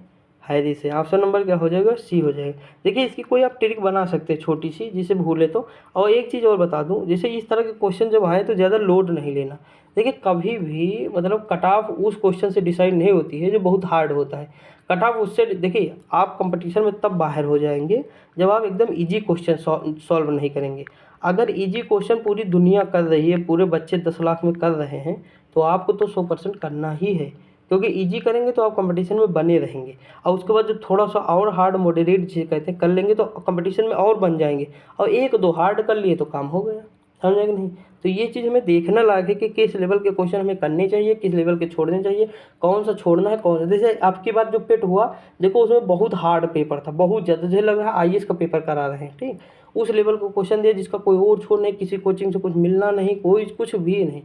हैरिस है। ऑप्शन नंबर क्या हो जाएगा, सी हो जाएगा। देखिए इसकी कोई आप ट्रिक बना सकते हैं छोटी सी, जिसे भूले तो। और एक चीज़ और बता दूं, जैसे इस तरह के क्वेश्चन जब आए तो ज़्यादा लोड नहीं लेना। देखिए कभी भी मतलब कट ऑफ उस क्वेश्चन से डिसाइड नहीं होती है जो बहुत हार्ड होता है। कट ऑफ उससे, देखिए आप कंपटीशन में तब बाहर हो जाएंगे जब आप एकदम इजी क्वेश्चन सॉल्व नहीं करेंगे। अगर इजी क्वेश्चन पूरी दुनिया कर रही है, पूरे बच्चे 10 लाख में कर रहे हैं, तो आपको तो 100% करना ही है, क्योंकि इजी करेंगे तो आप कंपटीशन में बने रहेंगे। और उसके बाद जो थोड़ा सा और हार्ड मॉडरेट जिसे कहते हैं कर लेंगे तो कंपटीशन में और बन जाएंगे। और 1 2 हार्ड कर लिए तो काम हो गया, समझे कि नहीं। तो ये चीज़ हमें देखना लायक है कि किस लेवल के क्वेश्चन हमें करने चाहिए, किस लेवल के छोड़ने चाहिए, कौन सा छोड़ना है, कौन सा। जैसे आपकी बात जो पेट हुआ, देखो उसमें बहुत हार्ड पेपर था, बहुत ज़्यादा, जैसे लग रहा है IAS का पेपर करा रहे हैं, ठीक। उस लेवल का क्वेश्चन दिया जिसका कोई और छोड़ नहीं, किसी कोचिंग से कुछ मिलना नहीं, कोई कुछ भी नहीं।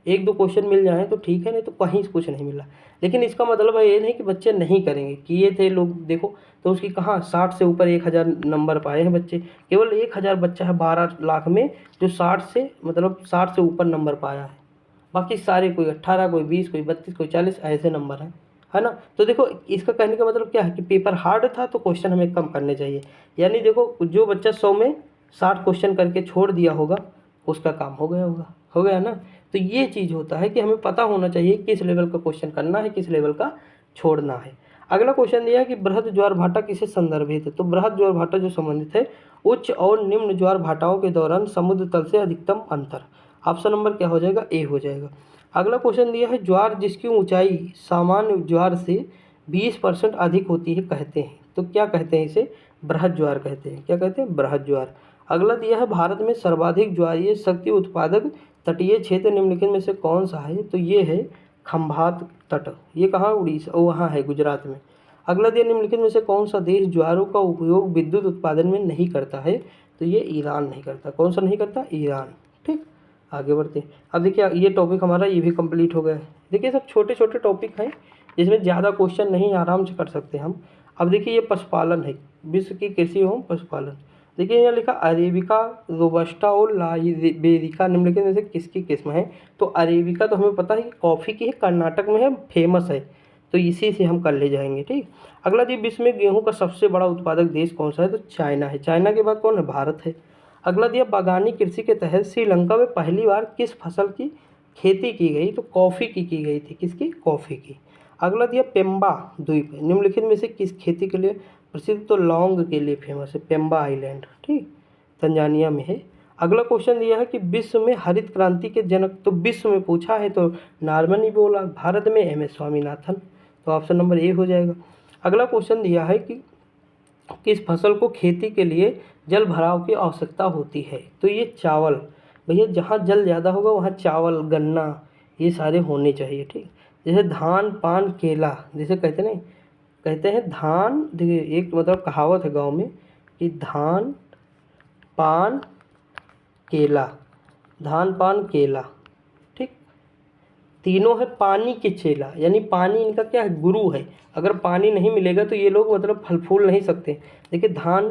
1 2 क्वेश्चन मिल जाए तो ठीक है, नहीं तो कहीं से कुछ नहीं मिला। लेकिन इसका मतलब है ये नहीं कि बच्चे नहीं करेंगे, किए थे लोग देखो, तो उसकी कहाँ 60 से ऊपर 1000 नंबर पाए हैं बच्चे। केवल 1000 बच्चा है 12 लाख में जो 60 से मतलब 60 से ऊपर नंबर पाया है। बाकी सारे कोई 18, कोई 20, कोई 32, कोई 40 ऐसे नंबर हैं, है ना। तो देखो इसका कहने का मतलब क्या है कि पेपर हार्ड था तो क्वेश्चन हमें कम करने चाहिए। यानी देखो जो बच्चा 100 में 60 क्वेश्चन करके छोड़ दिया होगा उसका काम हो गया होगा, हो गया ना। तो ये चीज़ होता है कि हमें पता होना चाहिए किस लेवल का क्वेश्चन करना है, किस लेवल का छोड़ना है। अगला क्वेश्चन दिया है कि बृहद ज्वार भाटा किसे संदर्भित है, तो बृहद ज्वार भाटा जो संबंधित है उच्च और निम्न ज्वार भाटाओं के दौरान समुद्र तल से अधिकतम अंतर। ऑप्शन नंबर क्या हो जाएगा, ए हो जाएगा। अगला क्वेश्चन दिया है ज्वार जिसकी ऊंचाई सामान्य ज्वार से 20% अधिक होती है कहते हैं, तो क्या कहते हैं इसे, बृहद ज्वार कहते हैं। क्या कहते हैं, बृहद ज्वार। अगला दिया है भारत में सर्वाधिक ज्वारीय शक्ति उत्पादक तटीय क्षेत्र निम्नलिखित में से कौन सा है, तो ये है खंभात तट। ये कहाँ, उड़ीसा, वहाँ है गुजरात में। अगला दिया निम्नलिखित में से कौन सा देश ज्वारों का उपयोग विद्युत उत्पादन में नहीं करता है, तो ये ईरान नहीं करता। कौन सा नहीं करता, ईरान, ठीक। आगे बढ़ते हैं। अब देखिए ये टॉपिक हमारा ये भी कंप्लीट हो गया है। देखिए सब छोटे छोटे टॉपिक हैं जिसमें ज़्यादा क्वेश्चन नहीं, आराम से कर सकते हम। अब देखिए ये पशुपालन है, विश्व की कृषि एवं पशुपालन। देखिए यहाँ लिखा अरेबिका, रोबस्टा और लाइबेरिका निम्नलिखित में से किसकी किस्म है, तो अरेबिका तो हमें पता है कि कॉफ़ी की है, कर्नाटक में है, फेमस है, तो इसी से हम कर ले जाएंगे, ठीक। अगला जी विश्व में गेहूं का सबसे बड़ा उत्पादक देश कौन सा है, तो चाइना है। चाइना के बाद कौन है, भारत है। अगला दिया बागानी कृषि के तहत श्रीलंका में पहली बार किस फसल की खेती की गई, तो कॉफ़ी की गई थी, किसकी, कॉफ़ी की। अगला दिया पेम्बा द्वीप निम्नलिखित में से किस खेती के लिए प्रसिद्ध, तो लौंग के लिए फेमस है, पेम्बा आइलैंड, ठीक, तंजानिया में है। अगला क्वेश्चन दिया है कि विश्व में हरित क्रांति के जनक, तो विश्व में पूछा है तो नॉर्मन ही बोला, भारत में MS स्वामीनाथन, तो ऑप्शन नंबर ए हो जाएगा। अगला क्वेश्चन दिया है कि किस फसल को खेती के लिए जल भराव की आवश्यकता होती है, तो ये चावल। भैया जहाँ जल ज़्यादा होगा वहाँ चावल, गन्ना, ये सारे होने चाहिए, ठीक। जैसे धान, पान, केला, जैसे कहते नहीं, कहते हैं धान, देखिए एक मतलब कहावत है गांव में कि धान पान केला, धान पान केला, ठीक, तीनों है पानी के चेला, यानी पानी इनका क्या है, गुरु है। अगर पानी नहीं मिलेगा तो ये लोग मतलब फल फूल नहीं सकते। देखिए धान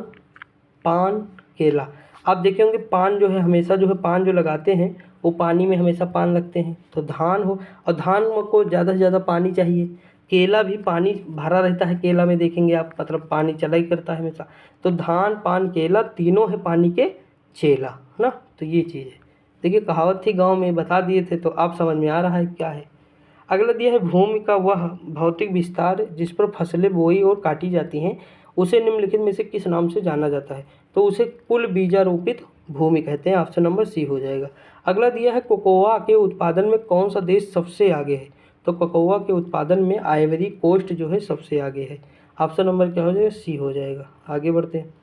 पान केला, आप देखे होंगे पान जो है हमेशा जो है पान जो लगाते हैं वो पानी में हमेशा पान रखते हैं। तो धान हो, और धान को ज़्यादा से ज़्यादा पानी चाहिए। केला भी पानी भरा रहता है, केला में देखेंगे आप, मतलब पानी चला ही करता है हमेशा। तो धान पान केला तीनों है पानी के चेला, है ना। तो ये चीज़ है। देखिए कहावत थी, गाँव में बता दिए थे, तो आप समझ में आ रहा है क्या है। अगला दिया है भूमि का वह भौतिक विस्तार जिस पर फसलें बोई और काटी जाती हैं, उसे निम्नलिखित में से किस नाम से जाना जाता है। तो उसे कुल बीजारोपित भूमि कहते हैं। ऑप्शन नंबर सी हो जाएगा। अगला दिया है कोकोआ के उत्पादन में कौन सा देश सबसे आगे है। तो कोकोआ के उत्पादन में आइवरी कोस्ट जो है सबसे आगे है। ऑप्शन नंबर क्या हो जाएगा, सी हो जाएगा। आगे बढ़ते हैं।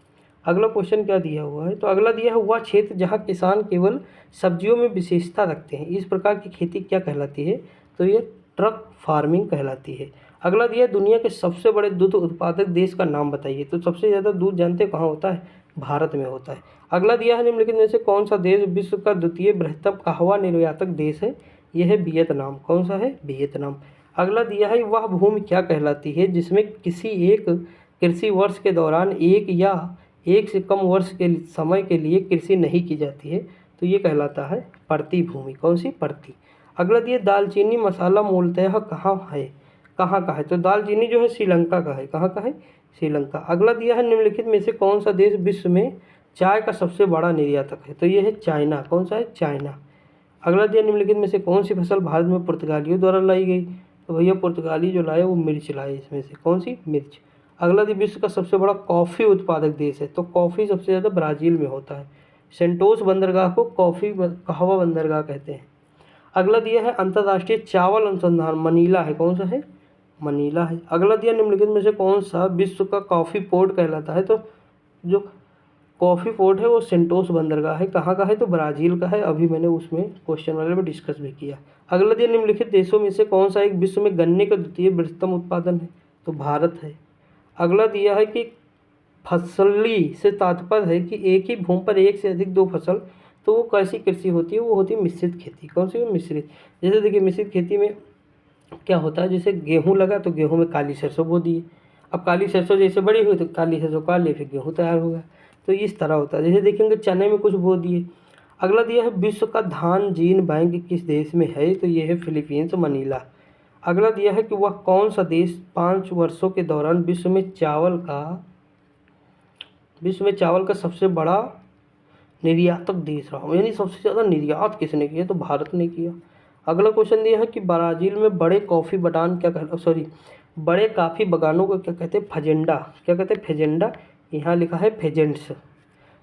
अगला क्वेश्चन क्या दिया हुआ है, तो अगला दिया है वह क्षेत्र जहाँ किसान केवल सब्जियों में विशेषता रखते हैं, इस प्रकार की खेती क्या कहलाती है। तो ये ट्रक फार्मिंग कहलाती है। अगला दिया है दुनिया के सबसे बड़े दूध उत्पादक देश का नाम बताइए। तो सबसे ज़्यादा दूध जानते हैं कहाँ होता है, भारत में होता है। अगला दिया है निम्नलिखित में से कौन सा देश विश्व का द्वितीय बृहत्तम कहवा निर्यातक देश है। यह है वियतनाम। कौन सा है, वियतनाम। अगला दिया है वह भूमि क्या कहलाती है जिसमें किसी एक कृषि वर्ष के दौरान एक या एक से कम वर्ष के समय के लिए कृषि नहीं की जाती है। तो ये कहलाता है पड़ती भूमि। कौन सी, पड़ती। अगला दिया दालचीनी मसाला मूलतः कहाँ है, कहाँ का है। तो दालचीनी जो है श्रीलंका का है। कहाँ का है, श्रीलंका। अगला दिया है निम्नलिखित में से कौन सा देश विश्व में चाय का सबसे बड़ा निर्यातक है। तो ये है चाइना। कौन सा है, चाइना। अगला दिया निम्नलिखित में से कौन सी फसल भारत में पुर्तगालियों द्वारा लाई गई। तो भैया पुर्तगाली जो लाए वो मिर्च लाए, इसमें से कौन सी, मिर्च। अगला दिया विश्व का सबसे बड़ा कॉफ़ी उत्पादक देश है। तो कॉफ़ी सबसे ज़्यादा ब्राज़ील में होता है। सेंटोस बंदरगाह को कॉफ़ी कहवा बंदरगाह कहते हैं। अगला दिया है अंतर्राष्ट्रीय चावल अनुसंधान मनीला है। कौन सा है, मनीला है। अगला दिया निम्नलिखित में से कौन सा विश्व का कॉफ़ी पोर्ट कहलाता है। तो जो कॉफ़ी पोर्ट है वो सेंटोस बंदरगाह है। कहाँ का है, तो ब्राज़ील का है। अभी मैंने उसमें क्वेश्चन वाले में डिस्कस भी किया। अगला दिया निम्नलिखित देशों में से कौन सा एक विश्व में गन्ने का द्वितीय बृहत्तम उत्पादन है। तो भारत है। अगला दिया है कि फसली से तात्पर्य है कि एक ही भूमि पर एक से अधिक दो फसल। तो वो कैसी कृषि होती है, वो होती है मिश्रित खेती। कौन सी, मिश्रित। जैसे देखिए मिश्रित खेती में क्या होता है, जैसे गेहूँ लगा तो गेहूँ में काली सरसों बो दिए। अब काली सरसों जैसे बड़ी हुई तो काली सरसों काट लिए, फिर गेहूँ तैयार हो गया। तो इस तरह होता है। जैसे देखेंगे चने में कुछ बो दिए। अगला दिया है विश्व का धान जीन बैंक किस देश में है। तो ये है फिलीपींस, मनीला। अगला दिया है कि वह कौन सा देश 5 वर्षों के दौरान विश्व में चावल का सबसे बड़ा निर्यातक देश रहा, यानी सबसे ज़्यादा निर्यात किसने किया। तो भारत ने किया। अगला क्वेश्चन दिया है कि ब्राज़ील में बड़े कॉफ़ी बागान क्या कहते, सॉरी बड़े काफ़ी बागानों को क्या कहते हैं, फजेंडा। क्या कहते हैं, फेजेंडा। यहाँ लिखा है फेजेंट्स।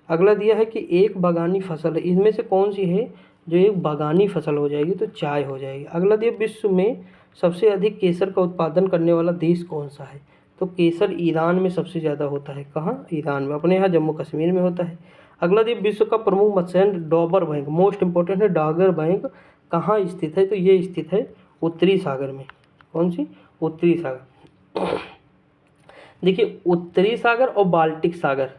अगला दिया है कि एक बागानी फसल है, इनमें से कौन सी है जो एक बागानी फसल हो जाएगी। तो चाय हो जाएगी। अगला दिया विश्व में सबसे अधिक केसर का उत्पादन करने वाला देश कौन सा है। तो केसर ईरान में सबसे ज़्यादा होता है। कहाँ, ईरान में। अपने यहाँ जम्मू कश्मीर में होता है। अगला दिया विश्व का प्रमुख मत्स्य डॉबर बैंक, मोस्ट इंपॉर्टेंट है, डागर बैंक कहाँ स्थित है। तो ये स्थित है उत्तरी सागर में। कौन सी, उत्तरी सागर। देखिए उत्तरी सागर और बाल्टिक सागर,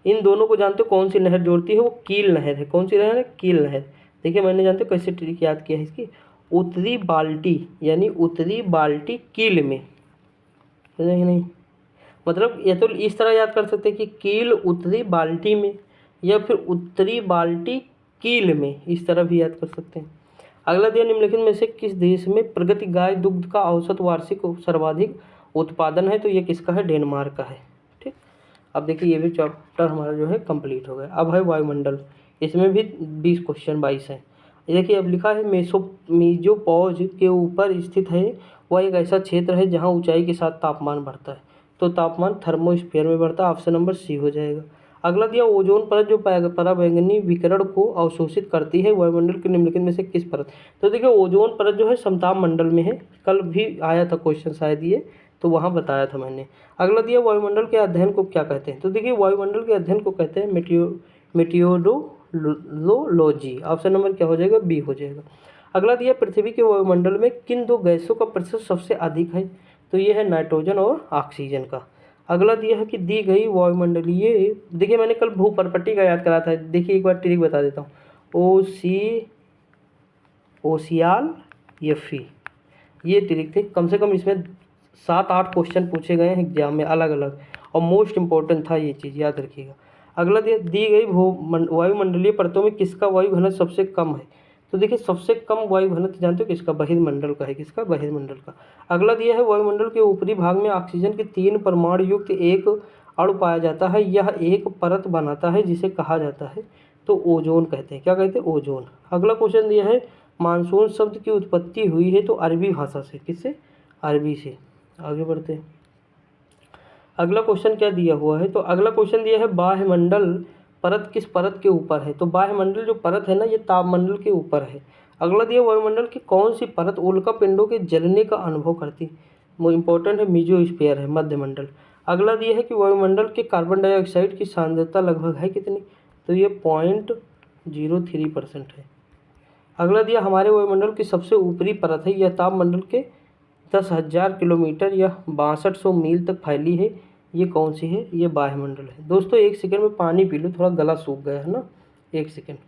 इन दोनों को जानते हो कौन सी नहर जोड़ती है, वो कील नहर है। कौन सी नहर है, कील नहर। देखिए मैंने जानते हो कैसे ट्रिक याद किया है इसकी, उत्तरी बाल्टी यानी उत्तरी बाल्टी कील में, नहीं मतलब या तो इस तरह याद कर सकते हैं कि कील उत्तरी बाल्टी में, या फिर उत्तरी बाल्टी कील में, इस तरह भी याद कर सकते हैं। अगला दिया निम्नलिखित में से किस देश में प्रगति गाय दुग्ध का औसत वार्षिक सर्वाधिक उत्पादन है। तो ये किसका है, डेनमार्क का है। ठीक। अब देखिए ये भी चैप्टर हमारा जो है कंप्लीट हो गया। अब है वायुमंडल, इसमें भी 20 क्वेश्चन 22 हैं। ये देखिए अब लिखा है मेसोपॉज के ऊपर स्थित है वह एक ऐसा क्षेत्र है जहाँ ऊंचाई के साथ तापमान बढ़ता है। तो तापमान थर्मोस्फीयर में बढ़ता है। ऑप्शन नंबर सी हो जाएगा। अगला दिया ओजोन परत जो पराबैंगनी विकिरण को अवशोषित करती है वायुमंडल के निम्नलिखित में से किस परत। तो देखिए ओजोन परत जो है समताप मंडल में है, कल भी आया था क्वेश्चन शायद ये, तो वहाँ बताया था मैंने। अगला दिया वायुमंडल के अध्ययन को क्या कहते हैं। तो देखिए वायुमंडल के अध्ययन को कहते हैं मेटियोरोलॉजी। ऑप्शन नंबर क्या हो जाएगा, बी हो जाएगा। अगला दिया पृथ्वी के वायुमंडल में किन दो गैसों का प्रतिशत सबसे अधिक है। तो ये है नाइट्रोजन और ऑक्सीजन का। अगला दिया है कि दी गई वायुमंडलीय, देखिए मैंने कल भूपर्पट्टी का याद करा था, देखिए एक बार ट्रिक बता देता हूँ। ओसियाल एफी, ये ट्रिक थे। कम से कम इसमें 7-8 क्वेश्चन पूछे गए हैं एग्जाम में अलग अलग, और मोस्ट इंपॉर्टेंट था ये चीज़, याद रखिएगा। अगला दी गई वायुमंडलीय परतों में किसका वायु घनत्व सबसे कम है। तो देखिए सबसे कम वायु घनत्व जानते हो किसका, बहिर्मंडल का है। किसका, बहिर्मंडल का। अगला दिया है वायुमंडल के ऊपरी भाग में ऑक्सीजन के 3 परमाणु युक्त एक अणु पाया जाता है, यह एक परत बनाता है जिसे कहा जाता है, तो ओजोन कहते हैं। क्या कहते हैं, ओजोन। अगला क्वेश्चन दिया है मानसून शब्द की उत्पत्ति हुई है तो अरबी भाषा से। किससे, अरबी से। आगे बढ़ते हैं। अगला क्वेश्चन क्या दिया हुआ है, तो अगला क्वेश्चन दिया है बाह्यमंडल परत किस परत के ऊपर है, तो बाह्यमंडल जो परत है ना ये तापमंडल के ऊपर है। अगला दिया वायुमंडल की कौन सी परत उल्का पिंडों के जलने का अनुभव करती, वो इंपॉर्टेंट है, मेसोस्फीयर है, मध्यमंडल। अगला दिया है कि वायुमंडल के कार्बन डाइऑक्साइड की सांद्रता लगभग है कितनी, तो ये 0.03% है। अगला दिया हमारे वायुमंडल की सबसे ऊपरी परत है, यह तापमंडल के 10,000 किलोमीटर या 6200 मील तक फैली है, ये कौन सी है, ये बाह्यमंडल है। दोस्तों एक सेकंड में पानी पी लो, थोड़ा गला सूख गया है ना, एक सेकंड।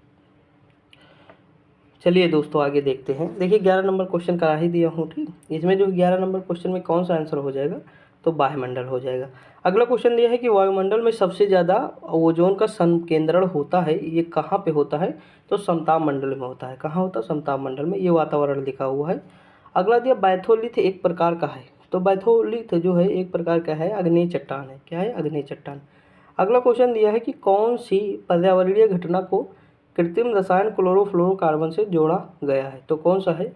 चलिए दोस्तों आगे देखते हैं। देखिए 11 नंबर क्वेश्चन करा ही दिया हूँ, ठीक। इसमें जो 11 नंबर क्वेश्चन में कौन सा आंसर हो जाएगा, तो बाह्यमंडल हो जाएगा। अगला क्वेश्चन दिया है कि वायुमंडल में सबसे ज़्यादा ओजोन का संकेंद्रण होता है, ये कहाँ पे होता है, तो समताप मंडल में होता है। कहाँ होता है, समताप मंडल में, ये वातावरण लिखा हुआ है। अगला दिया बैथोलिथ एक प्रकार का है, तो बैथोलिथ जो है एक प्रकार का है, आग्नेय चट्टान है। क्या है, आग्नेय चट्टान। अगला क्वेश्चन दिया है कि कौन सी पर्यावरणीय घटना को कृत्रिम रसायन क्लोरोफ्लोरोकार्बन से जोड़ा गया है, तो कौन सा है,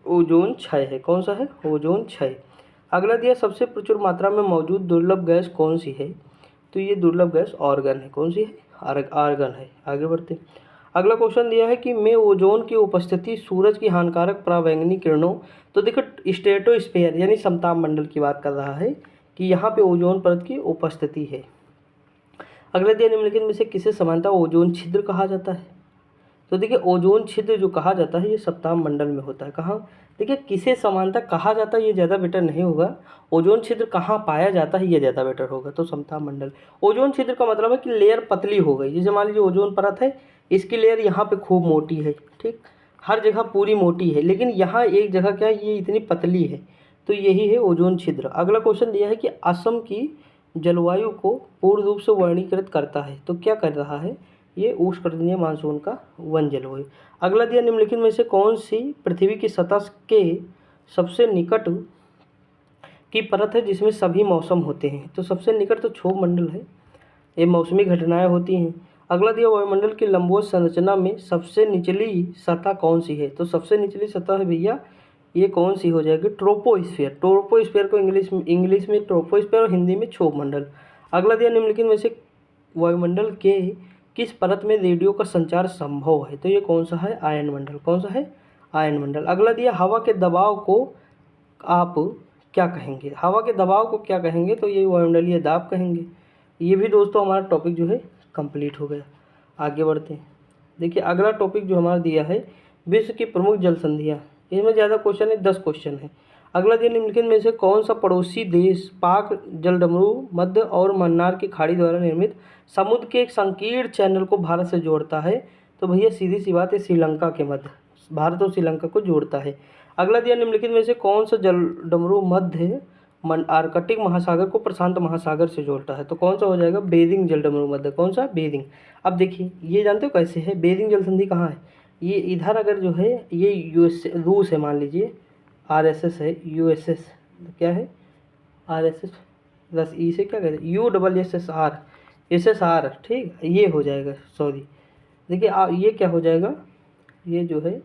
ओजोन क्षय है। कौन सा है, ओजोन क्षय। अगला दिया सबसे प्रचुर मात्रा में मौजूद दुर्लभ गैस कौन सी है, तो ये दुर्लभ गैस आर्गन है। कौन सी है, आर्गन है। आगे बढ़ते हैं। अगला क्वेश्चन दिया है कि में ओजोन की उपस्थिति सूरज की हानिकारक पराबैंगनी किरणों, तो देखो स्ट्रेटोस्फीयर यानी समताप मंडल की बात कर रहा है कि यहाँ पे ओजोन परत की उपस्थिति है। अगला दिया निम्नलिखित में से किसे समानता ओजोन छिद्र कहा जाता है, तो देखिए ओजोन छिद्र जो कहा जाता है ये सप्ताह मंडल में होता है। कहाँ, देखिए किसे समानता कहा जाता है ये ज़्यादा बेटर नहीं होगा, ओजोन छिद्र कहाँ पाया जाता है ये ज़्यादा बेटर होगा, तो समताप मंडल। ओजोन छिद्र का मतलब है कि लेयर पतली हो गई, जैसे मान लीजिए ओजोन परत है, इसकी लेयर यहाँ पे खूब मोटी है, ठीक, हर जगह पूरी मोटी है, लेकिन यहाँ एक जगह क्या है, ये इतनी पतली है, तो यही है ओजोन छिद्र। अगला क्वेश्चन दिया है कि असम की जलवायु को पूर्ण रूप से वर्णीकृत करता है, तो क्या कर रहा है, ये उष्णकटिबंधीय मानसून का वन जलवायु। अगला दिया निम्नलिखित में से कौन सी पृथ्वी की सतह के सबसे निकट की परत है जिसमें सभी मौसम होते हैं, तो सबसे निकट तो क्षोभ मंडल है, ये मौसमी घटनाएं होती हैं। अगला दिया वायुमंडल की लंबवत संरचना में सबसे निचली सतह कौन सी है, तो सबसे निचली सतह है भैया ये कौन सी हो जाएगी, ट्रोपोस्फीयर। ट्रोपोस्फीयर को इंग्लिश में ट्रोपोस्फीयर और हिंदी में क्षोभ मंडल। अगला दिया निम्नलिखित में से वायुमंडल के किस परत में रेडियो का संचार संभव है, तो ये कौन सा है, आयन मंडल। कौन सा है, आयन मंडल। अगला दिया हवा के दबाव को आप क्या कहेंगे, हवा के दबाव को क्या कहेंगे, तो ये वायुमंडलीय दाब कहेंगे। ये भी दोस्तों हमारा टॉपिक जो है कंप्लीट हो गया। आगे बढ़ते हैं। देखिए अगला टॉपिक जो हमारा दिया है विश्व की प्रमुख जल संधियाँ, इसमें ज़्यादा क्वेश्चन है, 10 क्वेश्चन है। अगला दिन निम्नलिखित में से कौन सा पड़ोसी देश पाक जलडमरू मध्य और मन्नार की खाड़ी द्वारा निर्मित समुद्र के एक संकीर्ण चैनल को भारत से जोड़ता है, तो भैया सीधी सी बात है श्रीलंका के मध्य, भारत और श्रीलंका को जोड़ता है। अगला दिया निम्नलिखित में से कौन सा जलडमरू मध्य आर्कटिक महासागर को प्रशांत महासागर से जोड़ता है, तो कौन सा हो जाएगा, बेरिंग जलडमरू मध्य। कौन सा, बेरिंग। अब देखिए ये जानते हो कैसे है, बेरिंग जल संधि कहाँ है, ये इधर अगर जो है ये यूएस रूस है, मान लीजिए आरएसएस है, यूएसएस क्या है, आरएसएस प्लस ई से क्या कहते हैं, USSR SSR, ठीक, ये हो जाएगा, सॉरी देखिए ये क्या हो जाएगा, ये जो है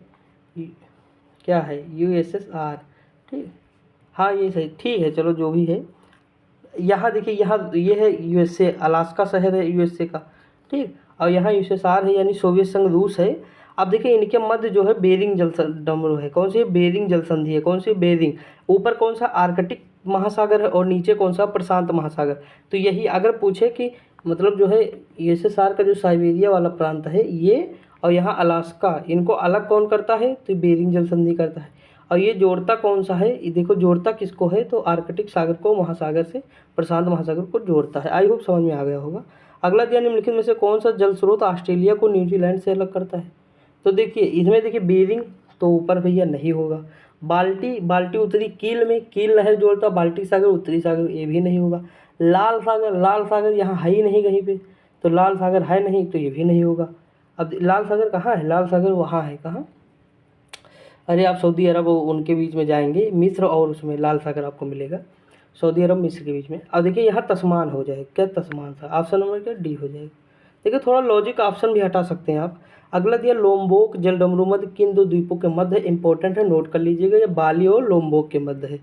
क्या है, USSR, ठीक, हाँ ये सही, ठीक है, चलो जो भी है। यहाँ देखिए यहाँ ये है यूएसए, अलास्का शहर है यूएसए का, ठीक, और यहाँ यूएसएसआर है यानी सोवियत संघ रूस है। अब देखिए इनके मध्य जो है बेरिंग जल डमरू है, कौन सी, बेरिंग जल संधि है, कौन सी, बेरिंग। ऊपर कौन सा, आर्कटिक महासागर है और नीचे कौन सा, प्रशांत महासागर। तो यही अगर पूछे कि मतलब जो है यूएसएसआर का जो साइबेरिया वाला प्रांत है ये, और यहाँ अलास्का, इनको अलग कौन करता है, तो बेरिंग जल संधि करता है। और ये जोड़ता कौन सा है, ये देखो जोड़ता किसको है, तो आर्कटिक सागर को महासागर से प्रशांत महासागर को जोड़ता है। आई होप समझ में आ गया होगा। अगला दिया निम्नलिखित में से कौन सा जल स्रोत ऑस्ट्रेलिया को न्यूजीलैंड से अलग करता है, तो देखिए इसमें देखिए बेरिंग तो ऊपर भैया नहीं होगा, बाल्टी उत्तरी कील में, कील नहर जोड़ता बाल्टिक सागर उत्तरी सागर, ये भी नहीं होगा। लाल सागर यहाँ है ही नहीं कहीं पे, तो लाल सागर है नहीं, तो ये भी नहीं होगा। अब लाल सागर कहाँ है, लाल सागर वहाँ है, कहाँ, अरे आप सऊदी अरब उनके बीच में जाएंगे, मिस्र और उसमें लाल सागर आपको मिलेगा, सऊदी अरब मिस्र के बीच में। अब देखिए यहाँ तस्मान हो जाएगा, क्या तस्मान था, ऑप्शन नंबर क्या डी हो जाएगा। देखिए थोड़ा लॉजिक ऑप्शन भी हटा सकते हैं आप। अगला दिया लोम्बोक जलडमरू मध्य किन दो द्वीपों के मध्य, इंपॉर्टेंट है, नोट कर लीजिएगा, ये बाली और लोम्बोक के मध्य है।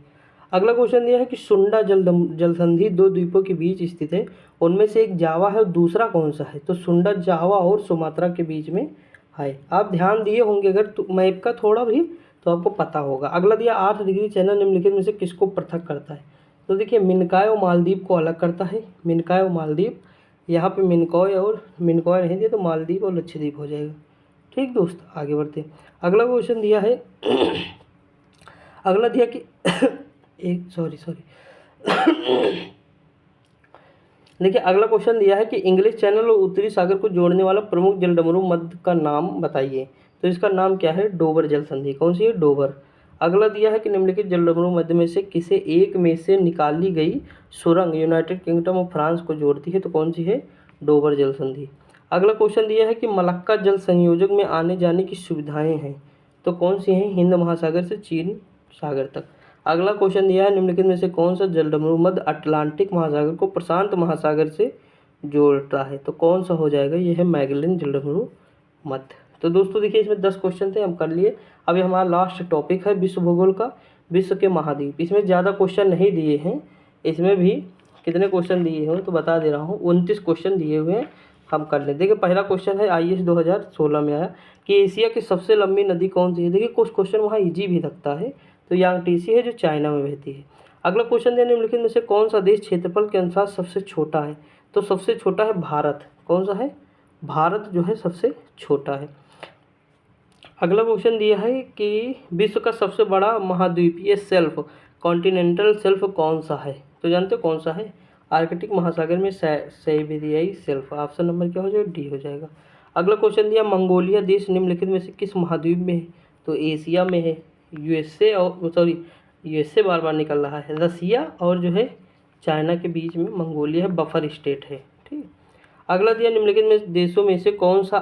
अगला क्वेश्चन दिया है कि सुंडा जलसंधि दो द्वीपों के बीच स्थित है, उनमें से एक जावा है और दूसरा कौन सा है, तो सुंडा जावा और सुमात्रा के बीच में है। आप ध्यान दिए होंगे अगर मैप का थोड़ा भी तो आपको पता होगा। अगला दिया 8 डिग्री चैनल निम्नलिखित में से किसको पृथक करता है, तो देखिए मिनकॉय और मालदीव को अलग करता है, मिनकॉय और मालदीव, यहाँ पे मिनकॉय और मिनकॉय नहीं दिया तो मालदीव और लक्षद्वीप हो जाएगा। ठीक दोस्त, आगे बढ़ते हैं। अगला क्वेश्चन दिया है अगला दिया कि एक सॉरी देखिए अगला क्वेश्चन दिया है कि इंग्लिश चैनल और उत्तरी सागर को जोड़ने वाला प्रमुख जलडमरू मध्य का नाम बताइए, तो इसका नाम क्या है, डोबर जल संधि। कौन सी है, डोबर। अगला दिया है कि निम्नलिखित जलडमरू मध्य में से किसे एक में से निकाली गई सुरंग यूनाइटेड किंगडम और फ्रांस को जोड़ती है, तो कौन सी है, डोबर जल संधि। अगला क्वेश्चन दिया है कि मलक्का जल संयोजक में आने जाने की सुविधाएं हैं, तो कौन सी हैं, हिंद महासागर से चीन सागर तक। अगला क्वेश्चन दिया है निम्नलिखित में से कौन सा जलडमरू मध्य अटलांटिक महासागर को प्रशांत महासागर से जोड़ता है, तो कौन सा हो जाएगा, ये है मैगेलन जलडमरू मध्य। तो दोस्तों देखिए इसमें 10 क्वेश्चन थे, हम कर लिए। अभी हमारा लास्ट टॉपिक है विश्व भूगोल का, विश्व के महाद्वीप। इसमें ज़्यादा क्वेश्चन नहीं दिए हैं, इसमें भी कितने क्वेश्चन दिए हुए तो बता दे रहा हूँ, 29 क्वेश्चन दिए हुए हैं, हम कर लें। देखिए पहला क्वेश्चन है IAS 2016 में आया कि एशिया की सबसे लंबी नदी कौन सी है। देखिए कुछ क्वेश्चन वहाँ ईजी भी लगता है, तो यांगटीसी है जो चाइना में बहती है। अगला क्वेश्चन दिया निम्नलिखित में से कौन सा देश क्षेत्रफल के अनुसार सबसे छोटा है, तो सबसे छोटा है भारत। कौन सा है, भारत जो है सबसे छोटा है। अगला क्वेश्चन दिया है कि विश्व का सबसे बड़ा महाद्वीपीय सेल्फ कॉन्टिनेंटल सेल्फ कौन सा है, तो जानते हो कौन सा है, आर्कटिक महासागर में साइबेरियाई सेल्फ। ऑप्शन नंबर क्या हो जाएगा, डी हो जाएगा। अगला क्वेश्चन दिया मंगोलिया देश निम्नलिखित में से किस महाद्वीप में है, तो एशिया में है। यूएसए बार बार निकल रहा है, रसिया और जो है चाइना के बीच में मंगोलिया है, बफर स्टेट है। ठीक। अगला दिया निम्नलिखित में देशों में से कौन सा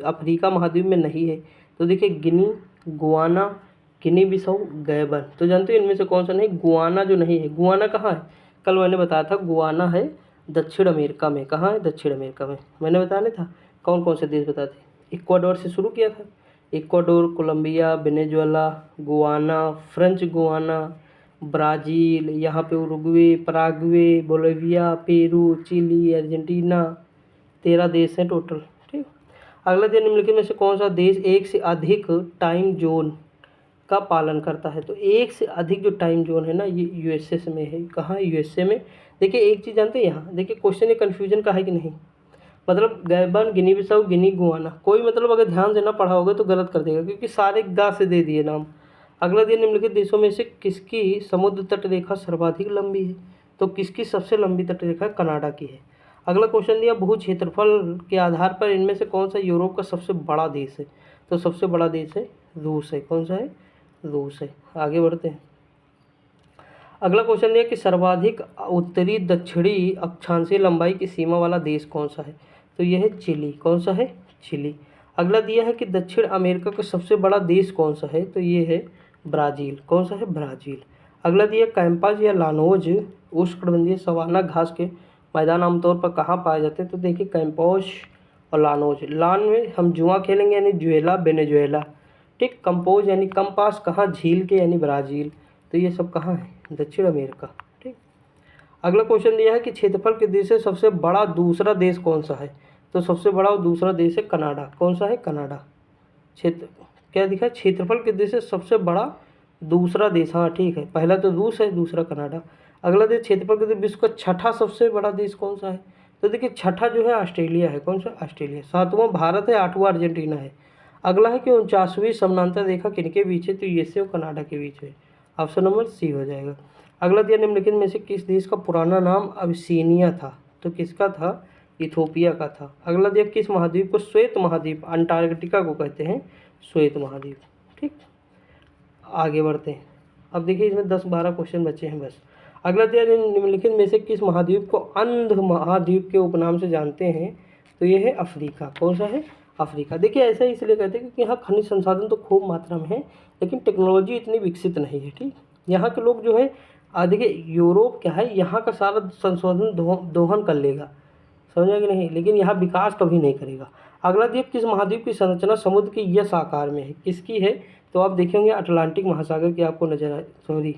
अफ्रीका महाद्वीप में नहीं है, तो देखिए गिनी, गुआना, गिनी बिसाऊ, गैबन। तो जानते हो इनमें से कौन सा नहीं, गुआना जो नहीं है। गुआना कहाँ है, कल मैंने बताया था, गुआना है दक्षिण अमेरिका में। कहाँ है, दक्षिण अमेरिका में, मैंने बताया नहीं था कौन कौन से देश बताते। इक्वाडोर से शुरू किया था, Ecuador, Colombia, Venezuela, Guyana, French Guiana, Brazil, यहाँ पे Uruguay, Paraguay, Bolivia, Peru, Chile, Argentina, 13 देश हैं टोटल। ठीक। अगला दिन निम्नलिखित में से कौन सा देश एक से अधिक टाइम जोन का पालन करता है, तो एक से अधिक जो टाइम जोन है ना, ये यूएसए में है। कहाँ है, यूएसए में। देखिए एक चीज़ जानते हैं, यहाँ देखिए क्वेश्चन ये कन्फ्यूजन का है कि नहीं, मतलब गैबन, गिनी बिसाऊ, गिनी गुआना, कोई मतलब अगर ध्यान से ना पढ़ा होगा तो गलत कर देगा, क्योंकि सारे गा से दे दिए नाम। अगला दिन निम्नलिखित देशों में से किसकी समुद्र तट रेखा सर्वाधिक लंबी है, तो किसकी सबसे लंबी तट रेखा कनाडा की है। अगला क्वेश्चन दिया भू क्षेत्रफल के आधार पर इनमें से कौन सा यूरोप का सबसे बड़ा देश है, तो सबसे बड़ा देश है रूस है। कौन सा है, रूस है। आगे बढ़ते हैं। अगला क्वेश्चन दिया कि सर्वाधिक उत्तरी दक्षिणी अक्षांशीय लंबाई की सीमा वाला देश कौन सा है, तो यह है चिली। कौन सा है, चिली। अगला दिया है कि दक्षिण अमेरिका का सबसे बड़ा देश कौन सा है, तो ये है ब्राज़ील। कौन सा है, ब्राज़ील। अगला दिया कैंपास या लानोज उष्णकटिबंधीय सवाना घास के मैदान आमतौर पर कहाँ पाए जाते हैं, तो देखिए कैंपोश और लानोज। लान में हम जुआ खेलेंगे यानी जुएला, वेनेजुएला। ठीक। कंपोज यानी कंपास कहाँ, झील के यानी ब्राज़ील। तो ये सब कहाँ है, दक्षिण अमेरिका। ठीक। अगला क्वेश्चन दिया है कि क्षेत्रफल के देश से सबसे बड़ा दूसरा देश कौन सा है, तो सबसे बड़ा और दूसरा देश है कनाडा। कौन सा है, कनाडा। क्षेत्र क्या दिखा है, क्षेत्रफल के देश से सबसे बड़ा दूसरा देश, हाँ ठीक है, पहला तो रूस है, दूसरा कनाडा। अगला देश क्षेत्रफल के देश विश्व का छठा सबसे बड़ा देश कौन सा है, तो देखिए छठा जो है ऑस्ट्रेलिया है। कौन सा, ऑस्ट्रेलिया। सातवां भारत है, आठवां अर्जेंटीना है। अगला है कि 49वीं समानांतर रेखा किनके बीच है, तो यूएसए और कनाडा के बीच है। ऑप्शन नंबर सी हो जाएगा। अगला दिया निम्नलिखित में से किस देश का पुराना नाम अबिसिनिया था, तो किसका था, इथोपिया का था। अगला दिया किस महाद्वीप को श्वेत महाद्वीप, अंटार्कटिका को कहते हैं श्वेत महाद्वीप। ठीक। आगे बढ़ते हैं। अब देखिए इसमें 10-12 क्वेश्चन बचे हैं बस। अगला दिया निम्नलिखित में से किस महाद्वीप को अंध महाद्वीप के उपनाम से जानते हैं, तो ये है अफ्रीका। कौन सा है, अफ्रीका। देखिए ऐसा इसलिए कहते हैं क्योंकि यहाँ खनिज संसाधन तो खूब मात्रा में है, लेकिन टेक्नोलॉजी इतनी विकसित नहीं है। ठीक, यहाँ के लोग जो है देखिए यूरोप क्या है, यहाँ का सारा संशोधन दोहन कर लेगा, समझा कि नहीं, लेकिन यहाँ विकास कभी नहीं करेगा। अगला द्वीप किस महाद्वीप की संरचना समुद्र के यस आकार में है, किसकी है, तो आप देखेंगे अटलांटिक महासागर की आपको नजर आए, सॉरी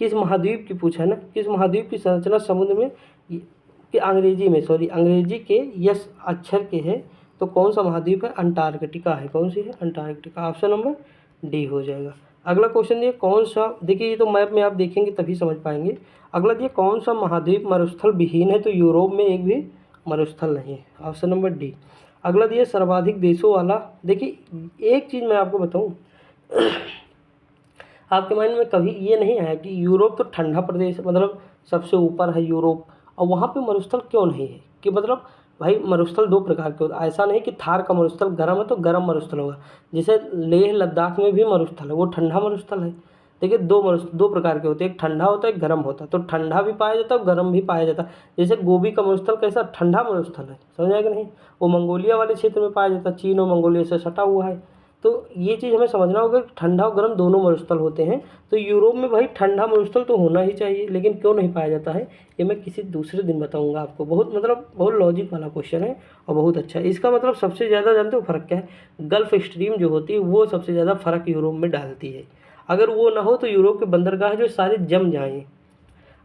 किस महाद्वीप की पूछा है ना, किस महाद्वीप की संरचना समुद्र में कि अंग्रेजी में, सॉरी अंग्रेजी के यस अक्षर के है, तो कौन सा महाद्वीप है, अंटार्कटिका है। कौन सी है, अंटार्कटिका। ऑप्शन नंबर डी हो जाएगा। अगला क्वेश्चन ये कौन सा, देखिए ये तो मैप में आप देखेंगे तभी समझ पाएंगे। अगला ये कौन सा महाद्वीप मरुस्थल विहीन है, तो यूरोप में एक भी मरुस्थल नहीं है। Option number D. अगला दिया सर्वाधिक देशों वाला, देखिए एक चीज़ मैं आपको बताऊं आपके माइंड में कभी ये नहीं आया कि यूरोप तो ठंडा प्रदेश मतलब सबसे ऊपर है यूरोप, और वहाँ पे मरुस्थल क्यों नहीं है, कि मतलब भाई मरुस्थल दो प्रकार के होते हैं, ऐसा नहीं कि थार का मरुस्थल गर्म है तो गर्म मरुस्थल होगा, जैसे लेह लद्दाख में भी मरुस्थल है, वो ठंडा मरुस्थल है। देखिए दो प्रकार के होते हैं, एक ठंडा होता है एक गर्म होता है, तो ठंडा भी पाया जाता है और गर्म भी पाया जाता है। जैसे गोबी का मरुस्थल कैसा ठंडा मरुस्थल है, समझ कि नहीं, वो मंगोलिया वाले क्षेत्र में पाया जाता है, चीन और मंगोलिया से सटा हुआ है। तो ये चीज़ हमें समझना होगा कि ठंडा और गर्म दोनों मरुस्थल होते हैं, तो यूरोप में भाई ठंडा मरुस्थल तो होना ही चाहिए, लेकिन क्यों नहीं पाया जाता है ये मैं किसी दूसरे दिन बताऊंगा आपको। बहुत मतलब बहुत लॉजिक वाला क्वेश्चन है और बहुत अच्छा है। इसका मतलब सबसे ज़्यादा जानते हो फ़र्क क्या है, गल्फ स्ट्रीम जो होती है वो सबसे ज़्यादा फ़र्क यूरोप में डालती है, अगर वो ना हो तो यूरोप के बंदरगाह जो सारे जम जाएँ।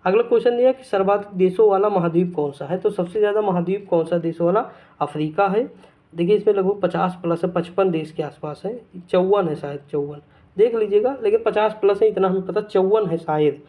अगला क्वेश्चन ये है कि सर्वाधिक देशों वाला महाद्वीप कौन सा है, तो सबसे ज़्यादा महाद्वीप कौन सा देशों वाला, अफ्रीका है। देखिए इसमें लगभग 50 प्लस है, 55 देश के आसपास है, 54 है शायद, 54 देख लीजिएगा, लेकिन 50 प्लस है इतना हमें पता, 54 है शायद।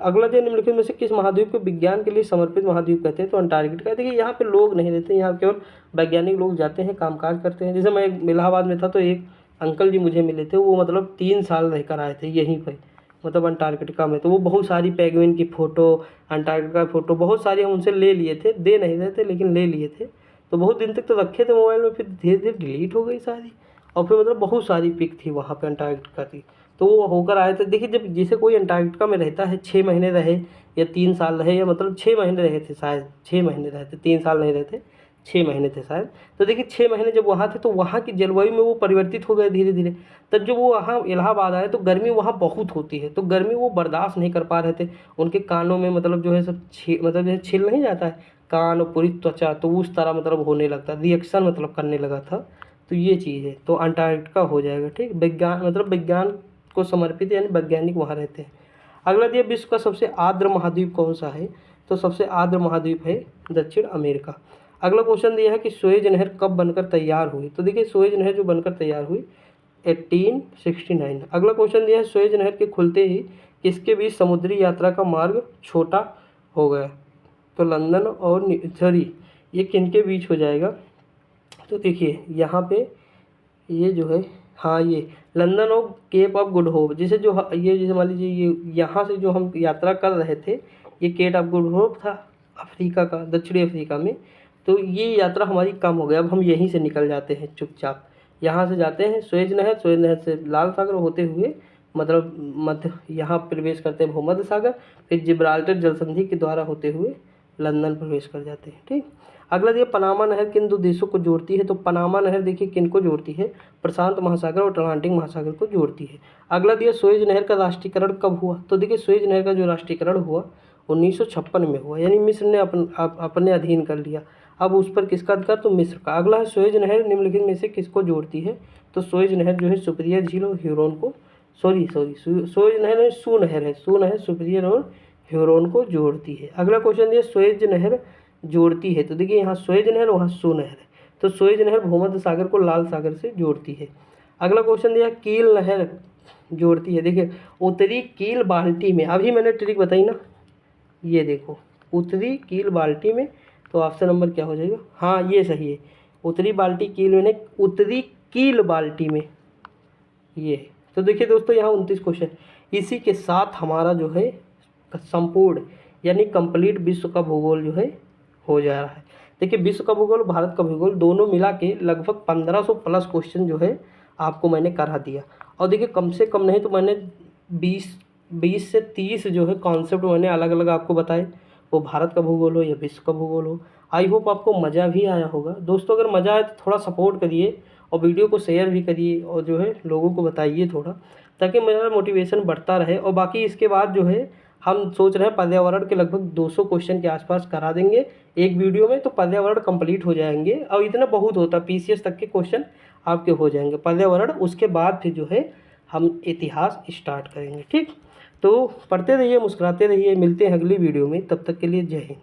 अगला जो निम्नलिखित में से किस महाद्वीप को विज्ञान के लिए समर्पित महाद्वीप कहते हैं, तो अंटार्कटिका। देखिए यहाँ पे लोग नहीं रहते, यहाँ केवल वैज्ञानिक लोग जाते हैं, कामकाज करते हैं। जैसे मैं इलाहाबाद में था तो एक अंकल जी मुझे मिले थे, वो मतलब 3 साल रहकर आए थे यहीं पर, मतलब अंटार्कटिका में। तो वो बहुत सारी पेंगुइन की फ़ोटो, अंटार्कटिका की फ़ोटो बहुत सारी हम उनसे ले लिए थे, दे नहीं रहे थे लेकिन ले लिए थे। तो बहुत दिन तक तो रखे थे मोबाइल में, फिर धीरे धीरे डिलीट हो गई सारी, और फिर मतलब बहुत सारी पिक थी वहाँ पे अंटार्कटिका की, तो वो होकर आए थे। देखिए जब जैसे कोई अंटार्कटिका में रहता है 6 महीने रहे या 3 साल रहे, या मतलब 6 महीने रहे थे शायद, 6 महीने रहे थे, 3 साल नहीं रहे थे, 6 महीने थे शायद। तो देखिए 6 महीने जब वहाँ थे तो वहाँ की जलवायु में वो परिवर्तित हो गए धीरे धीरे। तब जब वो वहाँ इलाहाबाद आए तो गर्मी वहाँ बहुत होती है, तो गर्मी वो बर्दाश्त नहीं कर पा रहे थे, उनके कानों में मतलब जो है सब मतलब जैसे छिल नहीं जाता है कान और पूरी त्वचा, तो उस तरह मतलब होने लगता, रिएक्शन मतलब करने लगा था। तो ये चीज़ है, तो अंटार्कटिका हो जाएगा। ठीक, विज्ञान मतलब विज्ञान को समर्पित यानी वैज्ञानिक वहाँ रहते हैं। अगला दिया विश्व का सबसे आर्द्र महाद्वीप कौन सा है, तो सबसे आर्द्र महाद्वीप है दक्षिण अमेरिका। अगला क्वेश्चन दिया है कि सुएज नहर कब बनकर तैयार हुई, तो देखिए सुएज नहर जो बनकर तैयार हुई 1869। अगला क्वेश्चन दिया है सुएज नहर के खुलते ही किसके बीच समुद्री यात्रा का मार्ग छोटा हो गया, तो लंदन और सॉरी ये किनके बीच हो जाएगा, तो देखिए यहाँ पे ये जो है, हाँ ये लंदन और केप ऑफ गुड होप, जैसे जो ये जैसे मान लीजिए ये यहाँ से जो हम यात्रा कर रहे थे, ये केप ऑफ गुड होप था अफ्रीका का, दक्षिणी अफ्रीका में। तो ये यात्रा हमारी कम हो गई, अब हम यहीं से निकल जाते हैं चुपचाप, यहाँ से जाते हैं सुएज नहर से लाल सागर होते हुए मतलब मध्य यहाँ प्रवेश करते हैं भूमध्य सागर, फिर जिब्राल्टर जल संधि के द्वारा होते हुए लंदन प्रवेश कर जाते हैं। ठीक, अगला दिया पनामा नहर किन दो देशों को जोड़ती है, तो पनामा नहर देखिए किन को जोड़ती है, प्रशांत महासागर और अटलांटिक महासागर को जोड़ती है। अगला दिया सुएज नहर का राष्ट्रीयकरण कब हुआ, तो देखिए सुएज नहर का जो राष्ट्रीयकरण हुआ 1956 में हुआ, यानी मिस्र ने अपने अधीन कर लिया। अब उस पर किसका अधिकार, तो मिस्र का। अगला है सुएज नहर निम्नलिखित में से किसको जोड़ती है, तो सुएज नहर जो है सुपीरियर झील और ह्यूरोन को, सुएज नहर सुनहर है, सुनहर सुपीरियर और ह्यूरोन को जोड़ती है। अगला क्वेश्चन दिया सुएज नहर जोड़ती है, तो देखिए यहाँ सुएज नहर वहाँ सुनहर है, तो सुएज नहर भूमध्य सागर को लाल सागर से जोड़ती है। अगला क्वेश्चन दिया कील नहर जोड़ती है, देखिए उत्तरी कील बाल्टी में, अभी मैंने ट्रिक बताई ना, ये देखो उत्तरी कील बाल्टी में, तो ऑप्शन नंबर क्या हो जाएगा, हाँ ये सही है, उत्तरी बाल्टी कील में, उत्तरी कील बाल्टी में ये। तो देखिए दोस्तों यहाँ 29 क्वेश्चन, इसी के साथ हमारा जो है संपूर्ण यानी कंप्लीट विश्व का भूगोल जो है हो जा रहा है। देखिए विश्व का भूगोल भारत का भूगोल दोनों मिला के लगभग 1500 प्लस क्वेश्चन जो है आपको मैंने करा दिया। और देखिए कम से कम नहीं तो मैंने 20 से 30 जो है कॉन्सेप्ट मैंने अलग अलग आपको बताए, वो भारत का भूगोल हो या विश्व का भूगोल हो। आई होप आपको मज़ा भी आया होगा। दोस्तों अगर मज़ा आए तो थोड़ा सपोर्ट करिए और वीडियो को शेयर भी करिए और जो है लोगों को बताइए थोड़ा, ताकि मेरा मोटिवेशन बढ़ता रहे। और बाकी इसके बाद जो है हम सोच रहे हैं पर्यावरण के लगभग 200 क्वेश्चन के आसपास करा देंगे एक वीडियो में, तो पर्यावरण कंप्लीट हो जाएंगे। और इतना बहुत होता, पीसीएस तक के क्वेश्चन आपके हो जाएंगे पर्यावरण। उसके बाद फिर जो है हम इतिहास स्टार्ट करेंगे। ठीक, तो पढ़ते रहिए, मुस्कुराते रहिए। मिलते हैं अगली वीडियो में, तब तक के लिए जय हिंद।